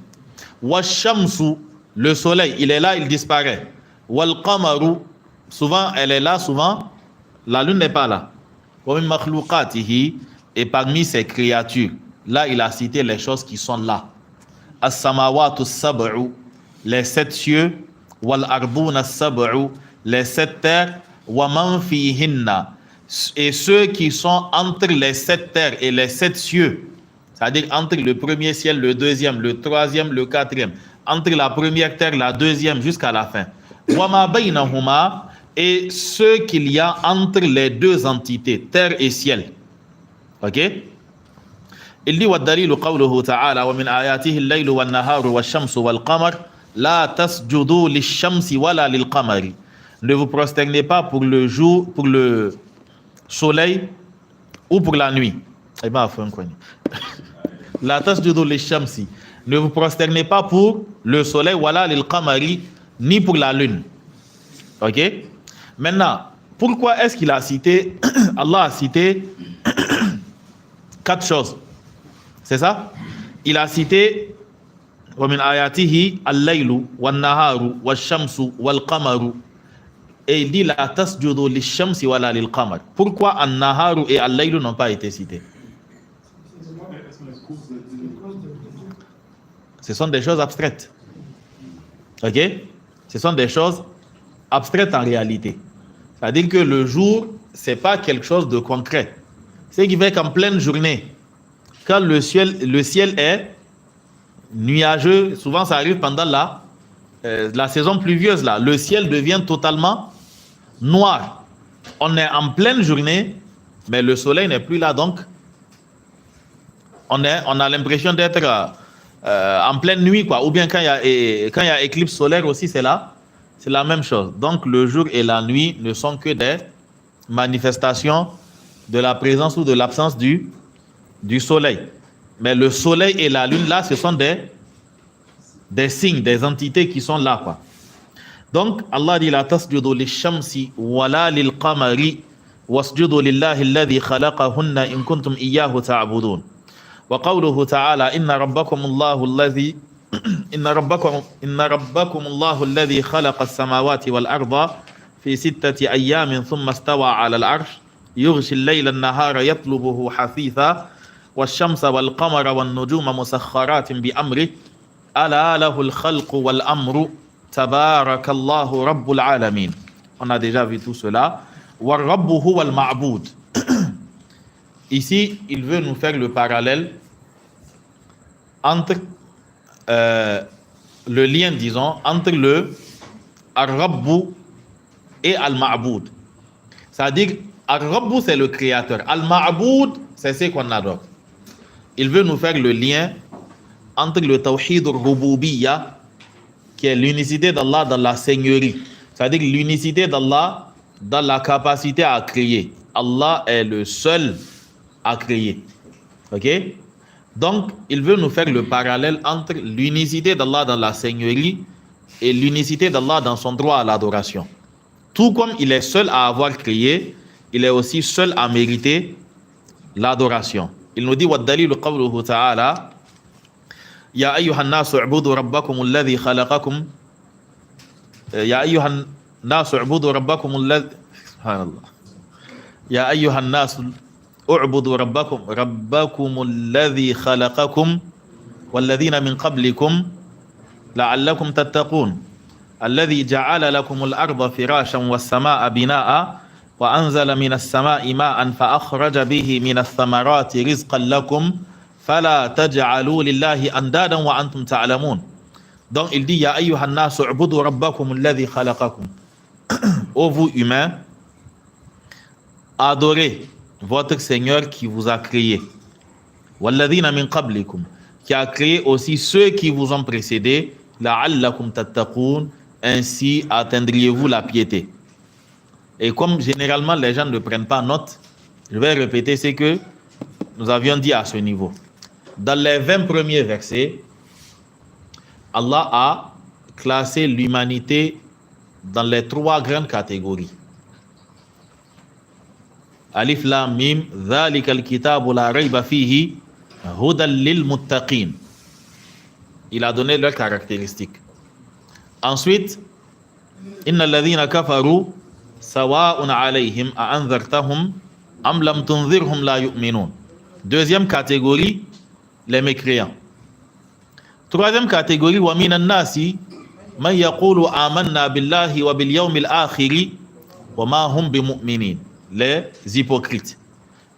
S1: Wash-shamsu, le soleil, il est là, il disparaît. Wal-qamaru, souvent elle est là, souvent la lune n'est pas là. Wa min makhlouqatihi, et parmi ces créatures, là il a cité les choses qui sont là. As-samawatu as-sab'u, les 7 cieux, wal-arduna as-sab'u, les 7 terres, wa man fihinna, et ceux qui sont entre les 7 terres et les 7 cieux, c'est-à-dire entre le premier ciel, le deuxième, le troisième, le quatrième, entre la première terre, la deuxième, jusqu'à la fin. Wa ma baynahuma, et ce qu'il y a entre les deux entités, terre et ciel. Ok? Il dit wa dalilu qawluhu ta'ala wa min ayatihi al-laylu wan-naharu wash-shamsu wal-qamar la tasjudu lish-shamsi wala lil-qamari. Ne vous prosternez pas pour le jour, pour le soleil ou pour la nuit. Eh bien, la tasjudu lish-shamsi. Ne vous prosternez pas pour le soleil wala lil-qamari, ni pour la lune. Ok? Maintenant, pourquoi est-ce qu'il a cité, Allah a cité 4 choses? C'est ça? Il a cité wa min ayatihi al-laylu wan-naharu wash-shamsu wal-qamaru. Et il dit la tasjudu lish-shamsi wala lil-qamar. Pourquoi an-naharu et al-laylu n'ont pas été cités? Ce sont des choses abstraites. Ok? Ce sont des choses abstraites en réalité. C'est-à-dire que le jour, ce n'est pas quelque chose de concret. Ce qui fait qu'en pleine journée, quand le ciel est nuageux, souvent ça arrive pendant la saison pluvieuse, là, le ciel devient totalement noir. On est en pleine journée, mais le soleil n'est plus là, donc on a l'impression d'être en pleine nuit, quoi. Ou bien quand il y a éclipse solaire aussi, c'est la même chose. Donc le jour et la nuit ne sont que des manifestations de la présence ou de l'absence du soleil. Mais le soleil et la lune, là, ce sont des signes, des entités qui sont là, quoi. Donc Allah dit la tasjudu lish-shamsi wala lil-qamari wasjudu lillahi alladhi khalaqahunna in kuntum iyyahu ta'budun. Wa qawluhu ta'ala inna rabbakum Allahu alladhi إن ربكم الله الذي خلق السماوات والأرض في 6 أيام ثم استوى على العرش يغشي الليل النهار يطلبه حثيثا والشمس والقمر والنجوم مسخرات بأمره ألا له الخلق والأمر تبارك الله رب العالمين. On a déjà vu tout cela. وَالرَّبُّ هُوَ الْمَعْبُودُ. Ici, il veut nous faire le parallèle entre le lien, disons, entre le Ar-Rabbu et Al-Ma'boud. C'est-à-dire, Ar-Rabbu, c'est le créateur. Al-Ma'boud, c'est ce qu'on adore. Il veut nous faire le lien entre le Tawhid al-Rububiyya, qui est l'unicité d'Allah dans la seigneurie. C'est-à-dire l'unicité d'Allah dans la capacité à créer. Allah est le seul à créer. Ok? Donc, il veut nous faire le parallèle entre l'unicité d'Allah dans la seigneurie et l'unicité d'Allah dans son droit à l'adoration. Tout comme il est seul à avoir créé, il est aussi seul à mériter l'adoration. Il nous dit وَالدَّلِيلُ قَوْلُهُ تَعَالَى يَا أَيُّهَا النَّاسُ اعْبُدُوا رَبَّكُمُ الَّذِي خَلَقَكُمْ يَا أَيُّهَا النَّاسُ اعْبُدُوا رَبَّكُمُ الَّذِي سبحان الله يَا أَيُّهَا النَّاسُ اعْبُدُوا رَبَّكُمُ الَّذِي خَلَقَكُمْ وَالَّذِينَ مِنْ قَبْلِكُمْ لَعَلَّكُمْ تَتَّقُونَ الذي جعل لكم الأرض فراشا والسماء بناء وأنزل من السماء ماء فأخرج به من الثمرات رزقا لكم فلا تجعلوا لله أندادا وأنتم تعلمون. Donc il dit يا أيها الناس اعبدوا ربكم الذي خلقكم. Ô vous humains, adorez votre Seigneur qui vous a créé. والذين من قبلكم, qui a créé aussi ceux qui vous ont précédés. لعلكم تتقون, ainsi atteindriez-vous la piété. Et comme généralement les gens ne prennent pas note, je vais répéter ce que nous avions dit à ce niveau. Dans les 20 premiers versets, Allah a classé l'humanité dans les 3 grandes catégories. Alif Lam Mim, ذَلِكَ الْكِتَابُ لَا رَيْبَ فِيهِ هُدًى لِلْمُتَّقِينَ. Il a donné leurs caractéristiques. Ensuite, Inna alladhina kafaru sawa'un alayhim a anzartahum am lam tunzirhum la yu'minun. Deuxième catégorie, les mécréants. Troisième catégorie, wa minan nasi man yaqulu amanna billahi wa bil yawmil akhir wa ma hum bimu'minin. Les hypocrites.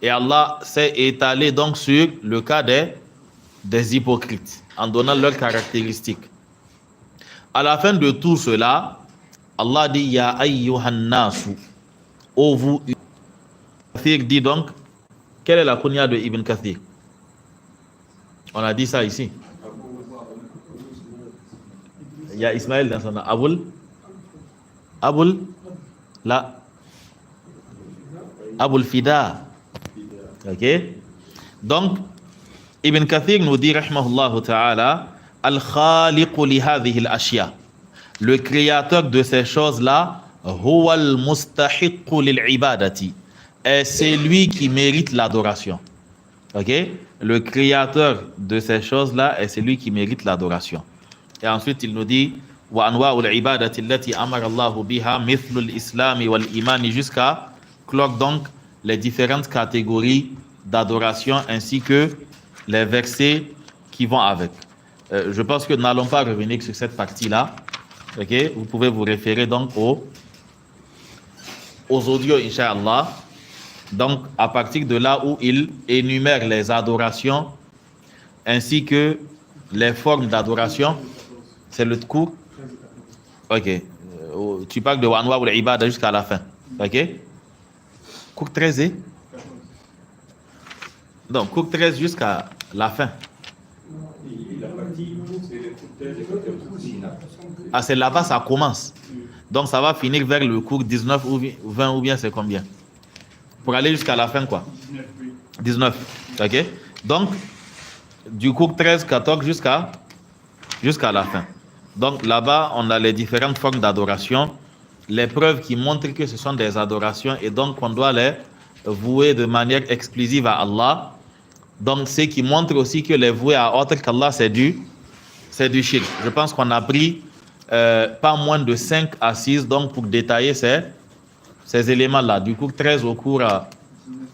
S1: Et Allah s'est étalé donc sur le cas des hypocrites en donnant leurs caractéristiques. À la fin de tout cela, Allah dit Ya ayyuhan nasu, ô vous. Kathir dit donc, quelle est la kunya de Ibn Kathir? On a dit ça ici. Il y a Ismaël dans son nom. Abul Fida. Ok? Donc, Ibn Kathir nous dit, rahimahullah ta'ala, Al-Khaliqu li hadhihi al-ashya. Le créateur de ces choses-là, huwa al-mustahiqqu lil-ibadati. Et c'est lui qui mérite l'adoration. Ok? Le créateur de ces choses-là est celui qui mérite l'adoration. Et ensuite, il nous dit, wa anwa'u al-ibadati allati amara Allahu biha mithlu al-islam wal-iman, jusqu'à clore donc les différentes catégories d'adoration ainsi que les versets qui vont avec. Je pense que nous n'allons pas revenir sur cette partie-là. Okay? Vous pouvez vous référer donc aux audios, Inch'Allah. Donc, à partir de là où il énumère les adorations ainsi que les formes d'adoration, c'est le cours. Ok. Tu parles de Wanwa ou l'Ibada jusqu'à la fin. Ok. Cours 13 et donc, cours 13 jusqu'à la fin. Ah, c'est là-bas, ça commence. Donc, ça va finir vers le cours 19 ou 20 ou bien c'est combien? Pour aller jusqu'à la fin, quoi? 19. Ok? Donc, du cours 13, 14 jusqu'à la fin. Donc, là-bas, on a les différentes formes d'adoration, les preuves qui montrent que ce sont des adorations et donc on doit les vouer de manière exclusive à Allah. Donc, ce qui montre aussi que les vouer à autre qu'Allah, c'est du shirk. Je pense qu'on a pris pas moins de 5 à 6 donc pour détailler ces éléments-là. Du cours 13 au cours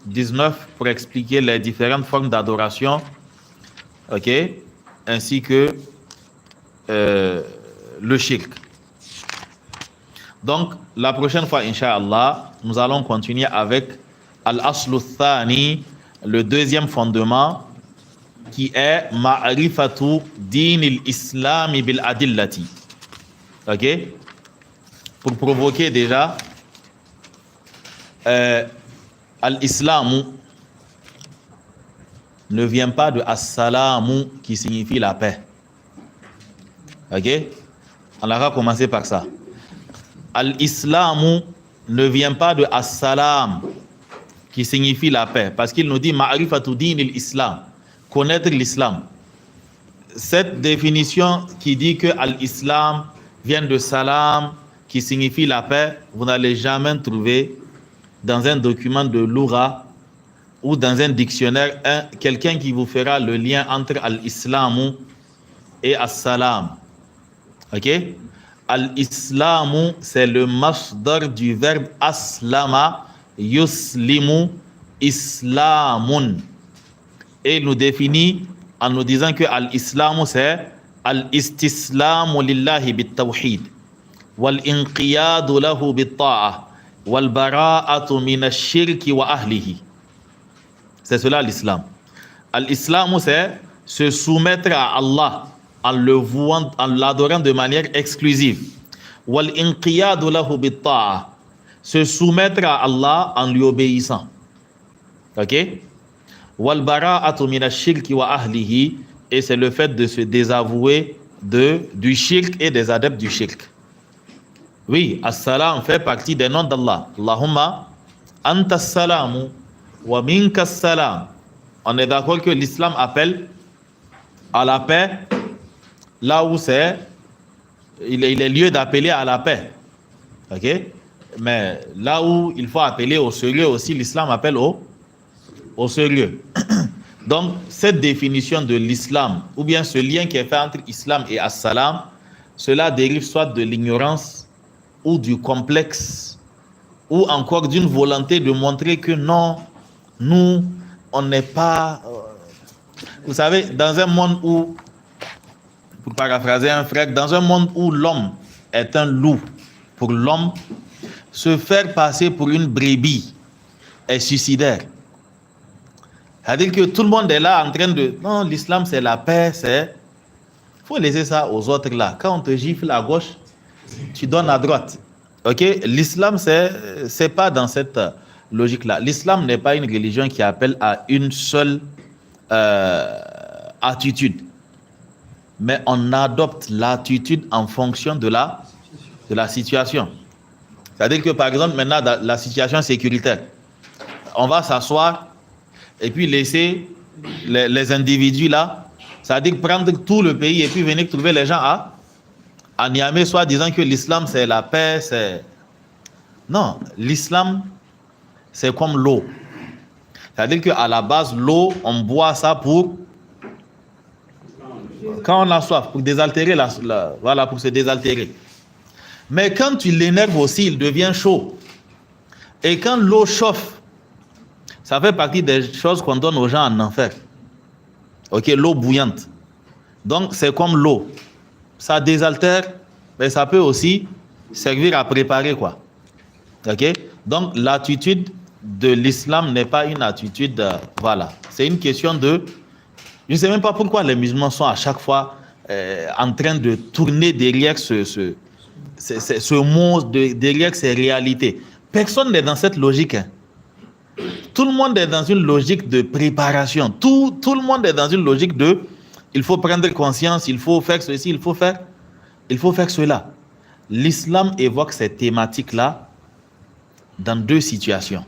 S1: 19 pour expliquer les différentes formes d'adoration, ok, ainsi que le shirk. Donc, la prochaine fois, Inch'Allah, nous allons continuer avec Al-Aslu Thani, le deuxième fondement, qui est Ma'rifatu Din al-Islam bil Adillati. Ok? Pour provoquer déjà, Al-Islamu ne vient pas de As-Salamu qui signifie la paix. Ok? On va commencer par ça. Al-Islamu ne vient pas de As-Salam qui signifie la paix. Parce qu'il nous dit Ma'rifatu din al-Islam, connaître l'islam. Cette définition qui dit que Al-Islam vient de Salam qui signifie la paix, vous n'allez jamais trouver dans un document de Loura ou dans un dictionnaire, quelqu'un qui vous fera le lien entre al-islamu et as-salam. Ok? Al-islamu, c'est le masdar du verbe aslama, yuslimu, islamun. Et il nous définit en nous disant que al-islamu, c'est al-istislamu lillahi bit-tawhid, wal-inqiyadu lahu bit-ta'a, wal-bara'atu min ash-shirki wa ahlihi. C'est cela l'islam. Al-islamu, c'est se soumettre à Allah en le vouant, en l'adorant de manière exclusive. Wal inqiyadu lahu bit-ta'a, se soumettre à Allah en lui obéissant. OK? Wal bara'atu min ash-shirki wa ahlihi, et c'est le fait de se désavouer du shirk et des adeptes du shirk. Oui, as-salam fait partie des noms d'Allah. Allahumma anta as-salamu wa minka as-salam. On est d'accord que l'islam appelle à la paix là où il est lieu d'appeler à la paix. Ok? Mais là où il faut appeler au sérieux aussi, l'islam appelle au sérieux. Donc, cette définition de l'islam, ou bien ce lien qui est fait entre islam et as-salam, cela dérive soit de l'ignorance ou du complexe, ou encore d'une volonté de montrer que non, nous, on n'est pas... Vous savez, dans un monde où, pour paraphraser un frère, dans un monde où l'homme est un loup, pour l'homme, se faire passer pour une brebis est suicidaire. C'est-à-dire que tout le monde est là en train de... Non, l'islam c'est la paix, c'est... Il faut laisser ça aux autres là. Quand on te gifle à gauche, tu donnes à droite. Ok? L'islam, c'est pas dans cette logique-là. L'islam n'est pas une religion qui appelle à une seule attitude. Mais on adopte l'attitude en fonction de la situation. C'est-à-dire que, par exemple, maintenant, dans la situation sécuritaire, on va s'asseoir et puis laisser les individus là, c'est-à-dire prendre tout le pays et puis venir trouver les gens à Niamey, soit disant que l'islam, c'est la paix, c'est... Non, l'islam, c'est comme l'eau. C'est-à-dire qu'à la base, l'eau, on boit ça pour... Quand on a soif, pour désaltérer, voilà, pour se désaltérer. Mais quand tu l'énerves aussi, il devient chaud. Et quand l'eau chauffe, ça fait partie des choses qu'on donne aux gens en enfer. Ok, l'eau bouillante. Donc, c'est comme l'eau. Ça désaltère, mais ça peut aussi servir à préparer, quoi. Ok? Donc, l'attitude de l'islam n'est pas une attitude... voilà. C'est une question de... Je ne sais même pas pourquoi les musulmans sont à chaque fois en train de tourner derrière ce mot, derrière ces réalités. Personne n'est dans cette logique. Hein. Tout le monde est dans une logique de préparation. Tout le monde est dans une logique de... Il faut prendre conscience, il faut faire ceci, il faut faire cela. L'islam évoque ces thématiques-là dans deux situations.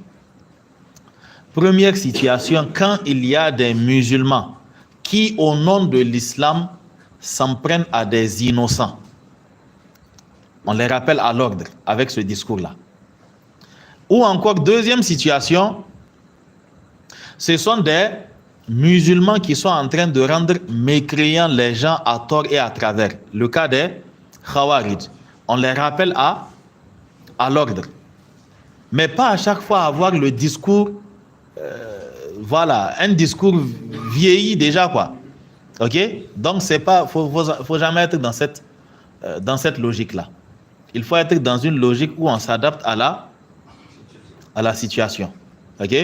S1: Première situation, quand il y a des musulmans qui, au nom de l'islam, s'en prennent à des innocents. On les rappelle à l'ordre avec ce discours-là. Ou encore, deuxième situation, ce sont des musulmans qui sont en train de rendre mécréants les gens à tort et à travers. Le cas des Khawarij. On les rappelle à l'ordre. Mais pas à chaque fois avoir le discours, voilà, un discours vieilli déjà, quoi. Ok? Donc, c'est pas, faut jamais être dans cette logique-là. Il faut être dans une logique où on s'adapte à la situation. Ok?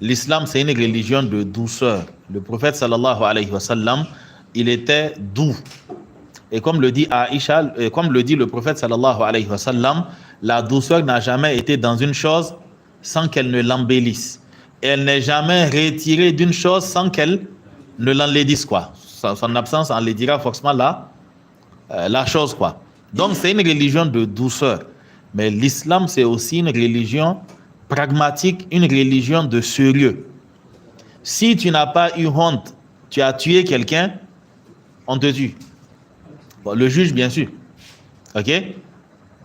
S1: L'islam, c'est une religion de douceur. Le prophète sallallahu alayhi wa sallam, il était doux. Et comme le dit Aïcha, comme le dit le prophète sallallahu alayhi wa sallam, la douceur n'a jamais été dans une chose sans qu'elle ne l'embellisse. Et elle n'est jamais retirée d'une chose sans qu'elle ne l'enlaidisse, quoi. Son absence enlaidira forcément la chose, quoi. Donc c'est une religion de douceur. Mais l'islam, c'est aussi une religion pragmatique, une religion de sérieux. Si tu n'as pas eu honte, tu as tué quelqu'un, on te tue. Bon, le juge, bien sûr. Ok?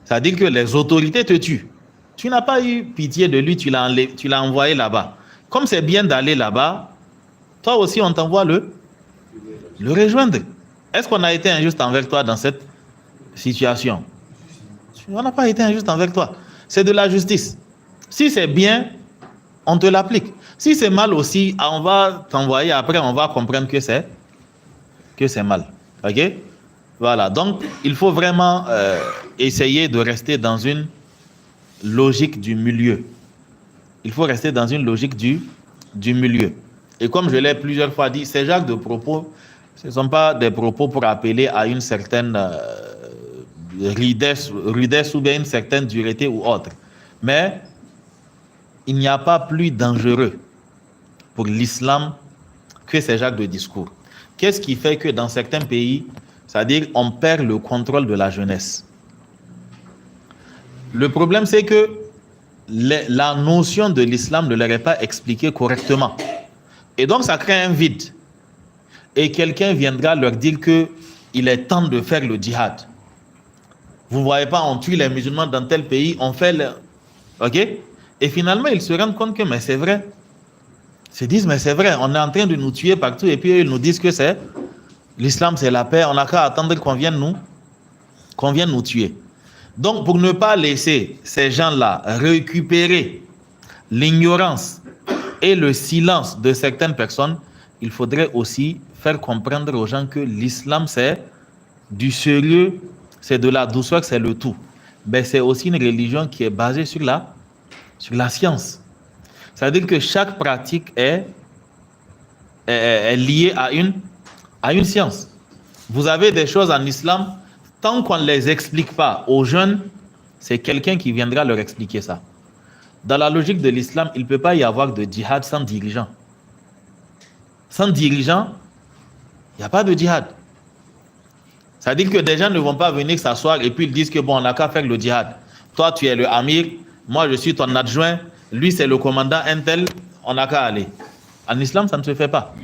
S1: Ça veut dire que les autorités te tuent. Tu n'as pas eu pitié de lui, tu l'as envoyé là-bas. comme c'est bien d'aller là-bas, toi aussi on t'envoie le rejoindre. Est-ce qu'on a été injuste envers toi dans cette situation? On n'a pas été injuste envers toi. C'est de la justice. Si c'est bien, on te l'applique. Si c'est mal aussi, on va t'envoyer, après on va comprendre que c'est mal. Ok? Voilà, donc il faut vraiment essayer de rester dans une logique du milieu. Il faut rester dans une logique du milieu. Et comme je l'ai plusieurs fois dit, ces genres de propos, ce ne sont pas des propos pour appeler à une certaine rudesse ou bien une certaine dureté ou autre. Mais il n'y a pas plus dangereux pour l'islam que ces genres de discours. Qu'est-ce qui fait que dans certains pays, c'est-à-dire on perd le contrôle de la jeunesse? Le problème, c'est que la notion de l'islam ne leur est pas expliquée correctement. Et donc, ça crée un vide. Et quelqu'un viendra leur dire qu'il est temps de faire le djihad. Vous ne voyez pas, on tue les musulmans dans tel pays, on fait le... Ok? Et finalement, ils se rendent compte que, mais c'est vrai. Ils se disent, mais c'est vrai, on est en train de nous tuer partout. Et puis, ils nous disent que c'est... L'islam, c'est la paix. On n'a qu'à attendre qu'on vienne nous tuer. Donc, pour ne pas laisser ces gens-là récupérer l'ignorance et le silence de certaines personnes, il faudrait aussi faire comprendre aux gens que l'islam, c'est du sérieux, c'est de la douceur, c'est le tout. Mais c'est aussi une religion qui est basée sur la science. C'est-à-dire que chaque pratique est liée à une science. Vous avez des choses en islam, tant qu'on ne les explique pas aux jeunes, c'est quelqu'un qui viendra leur expliquer ça. Dans la logique de l'islam, il ne peut pas y avoir de djihad sans dirigeant. Sans dirigeant, il n'y a pas de djihad. C'est-à-dire que des gens ne vont pas venir s'asseoir et puis ils disent que bon, on n'a qu'à faire le djihad. Toi, tu es le amir, moi, je suis ton adjoint, lui, c'est le commandant intel, on n'a qu'à aller. En islam, ça ne se fait pas.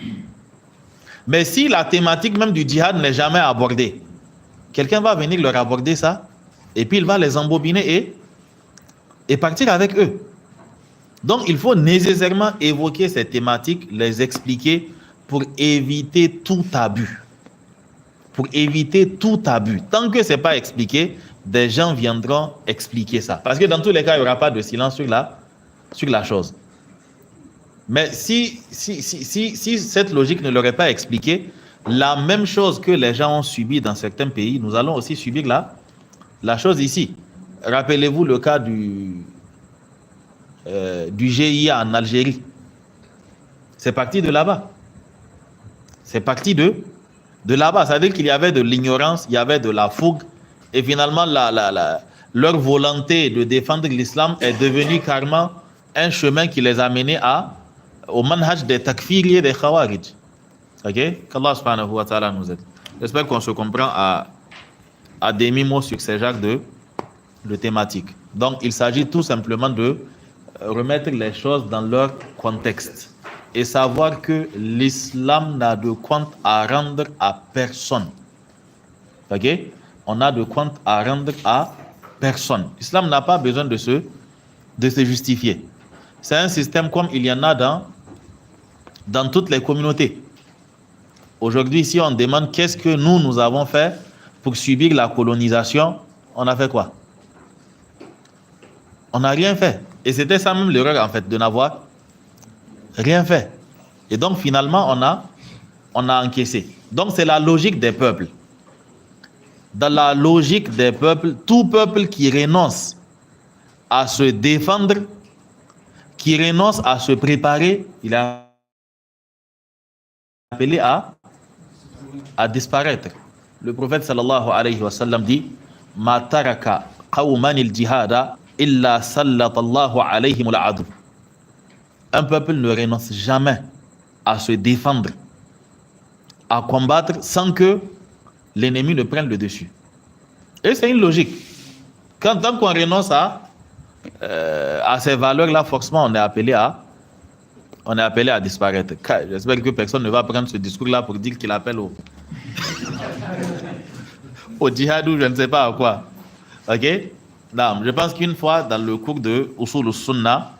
S1: Mais si la thématique même du djihad n'est jamais abordée, quelqu'un va venir leur aborder ça et puis il va les embobiner et partir avec eux. Donc, il faut nécessairement évoquer ces thématiques, les expliquer pour éviter tout abus. Pour éviter tout abus. Tant que ce n'est pas expliqué, des gens viendront expliquer ça. Parce que dans tous les cas, il n'y aura pas de silence sur la chose. Mais si cette logique ne leur est pas expliquée, la même chose que les gens ont subi dans certains pays, nous allons aussi subir la chose ici. Rappelez-vous le cas du GIA en Algérie. C'est parti de là-bas. C'est parti de là-bas. Ça veut dire qu'il y avait de l'ignorance, il y avait de la fougue, et finalement, leur volonté de défendre l'islam est devenue carrément un chemin qui les a menés au manhaj des takfiri et des khawarij. Ok? Qu'Allah subhanahu wa ta'ala nous aide. J'espère qu'on se comprend à demi-mot sur ces genres de thématiques. Donc, il s'agit tout simplement de remettre les choses dans leur contexte et savoir que l'islam n'a de compte à rendre à personne. Ok? On n'a de compte à rendre à personne. L'islam n'a pas besoin de se justifier. C'est un système comme il y en a dans toutes les communautés. Aujourd'hui, si on demande qu'est-ce que nous avons fait pour subir la colonisation, on a fait quoi? On n'a rien fait. Et c'était ça même l'erreur en fait, de n'avoir rien fait. Et donc finalement, on a encaissé. Donc c'est la logique des peuples. Dans la logique des peuples, tout peuple qui renonce à se défendre, qui renonce à se préparer, il est appelé à disparaître. Le prophète sallallahu alayhi wa sallam dit « Ma taraka qawman il-jihada illa sallatallahu alayhim al-adu » Un peuple ne renonce jamais à se défendre, à combattre sans que l'ennemi ne prenne le dessus. Et c'est une logique. Tant qu'on renonce à ces valeurs-là, forcément, on est appelé à disparaître. J'espère que personne ne va prendre ce discours-là pour dire qu'il appelle au djihad ou je ne sais pas à quoi. Ok? Non, je pense qu'une fois, dans le cours de Usul al-Sunnah,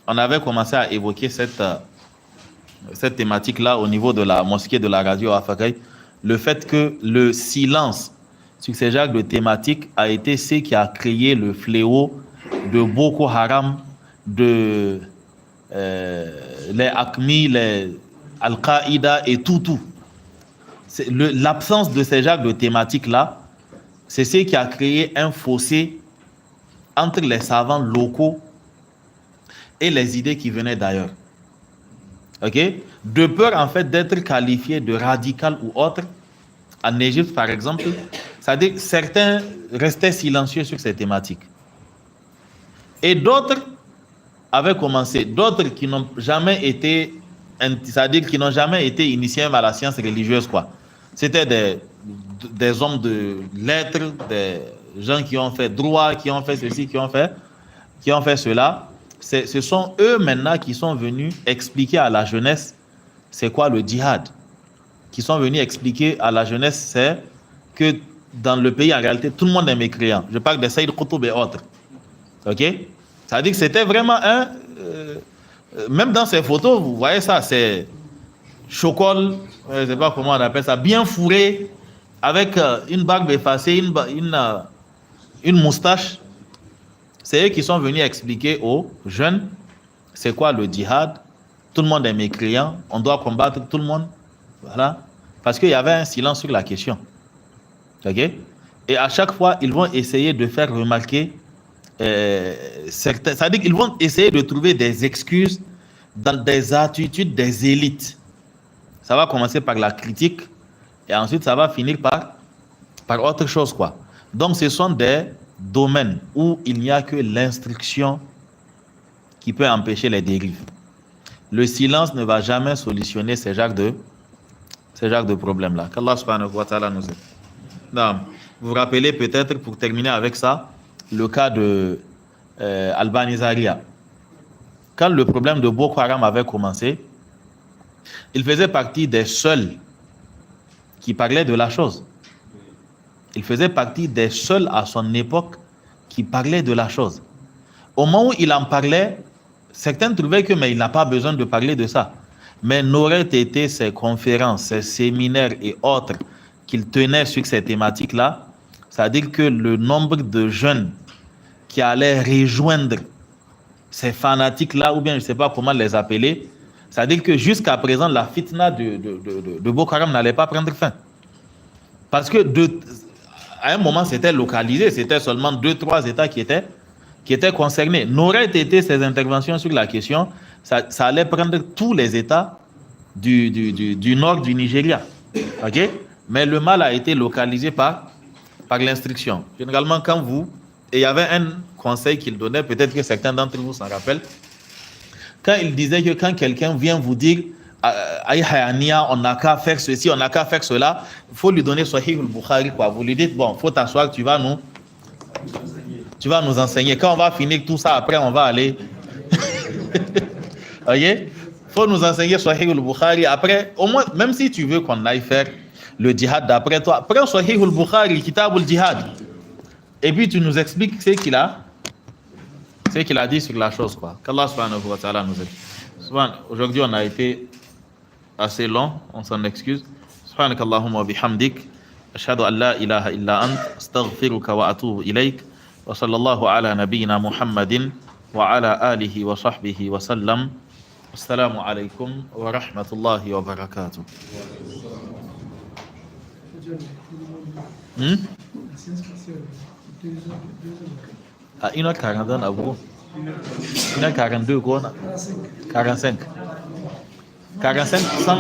S1: on avait commencé à évoquer cette thématique-là au niveau de la mosquée de la radio à Fagaï. Le fait que le silence sur ces genres de thématiques a été ce qui a créé le fléau de Boko Haram, de les AQMI, les Al-Qaïda et tout. L'absence de ces genres de thématiques-là, c'est ce qui a créé un fossé entre les savants locaux et les idées qui venaient d'ailleurs. Ok? De peur en fait d'être qualifié de radical ou autre, en Égypte par exemple, c'est-à-dire que certains restaient silencieux sur ces thématiques. Et d'autres avaient commencé, d'autres qui n'ont jamais été, c'est-à-dire qui n'ont jamais été initiés à la science religieuse, quoi. C'était des hommes de lettres, des gens qui ont fait droit, qui ont fait ceci, qui ont fait cela. Ce sont eux maintenant qui sont venus expliquer à la jeunesse c'est quoi le djihad. Qui sont venus expliquer à la jeunesse c'est que dans le pays en réalité tout le monde est mécréant. Je parle de Saïd Qutb et autres. Ok? Ça veut dire que c'était vraiment un... même dans ces photos, vous voyez ça, c'est chocol, je ne sais pas comment on appelle ça, bien fourré, avec une barbe effacée, une moustache. C'est eux qui sont venus expliquer aux jeunes c'est quoi le djihad. Tout le monde est mécréant, on doit combattre tout le monde. Voilà. Parce qu'il y avait un silence sur la question. Ok? Et à chaque fois, ils vont essayer de faire remarquer certains. C'est-à-dire qu'ils vont essayer de trouver des excuses dans des attitudes des élites. Ça va commencer par la critique et ensuite ça va finir par autre chose, quoi. Donc ce sont des domaines où il n'y a que l'instruction qui peut empêcher les dérives. Le silence ne va jamais solutionner ces genres de problèmes-là. Qu'Allah subhanahu wa ta'ala nous aide. Non. Vous vous rappelez peut-être, pour terminer avec ça, le cas de Albani Zaria. Quand le problème de Boko Haram avait commencé, il faisait partie des seuls qui parlaient de la chose. Il faisait partie des seuls à son époque qui parlaient de la chose. Au moment où il en parlait, certains trouvaient que mais il n'a pas besoin de parler de ça. Mais n'auraient été ces conférences, ces séminaires et autres qu'il tenait sur ces thématiques-là, c'est-à-dire que le nombre de jeunes qui allaient rejoindre ces fanatiques-là, ou bien je ne sais pas comment les appeler, c'est-à-dire que jusqu'à présent, la fitna de Boko Haram n'allait pas prendre fin. Parce que à un moment, c'était localisé, c'était seulement 2-3 États qui étaient concernés. N'auraient été ces interventions sur la question, ça allait prendre tous les États du nord du Nigeria. Okay? Mais le mal a été localisé par l'instruction. Généralement, et il y avait un conseil qu'il donnait, peut-être que certains d'entre vous s'en rappellent, quand il disait que quand quelqu'un vient vous dire Aïe Hayania, on n'a qu'à faire ceci, on n'a qu'à faire cela, il faut lui donner Sahih al-Bukhari, quoi. Vous lui dites, bon, il faut t'asseoir, tu vas nous enseigner. Quand on va finir tout ça, après, on va aller. Voyez? Il faut nous enseigner Sahih al-Bukhari. Après, au moins, même si tu veux qu'on aille faire le djihad d'après toi, prends Sahih al-Bukhari, Kitab al-Jihad. Et puis tu nous expliques ce qu'il a dit sur la chose, quoi. Qu'Allah subhanahu wa ta'ala nous aide. Aujourd'hui, on a été assez long, on s'en excuse. Subhanak Allahumma wa bihamdik. Ashhadu an la ilaha illa ant. Astaghfiruka wa atubu ilayk. Wa sallallahu ala nabiyyina Muhammadin wa ala alihi wa sahbihi wa sallam. Assalamu alaikum wa rahmatullahi wa barakatuh. À 1h40 à vous. 1h42 quoi? 45. 45 sans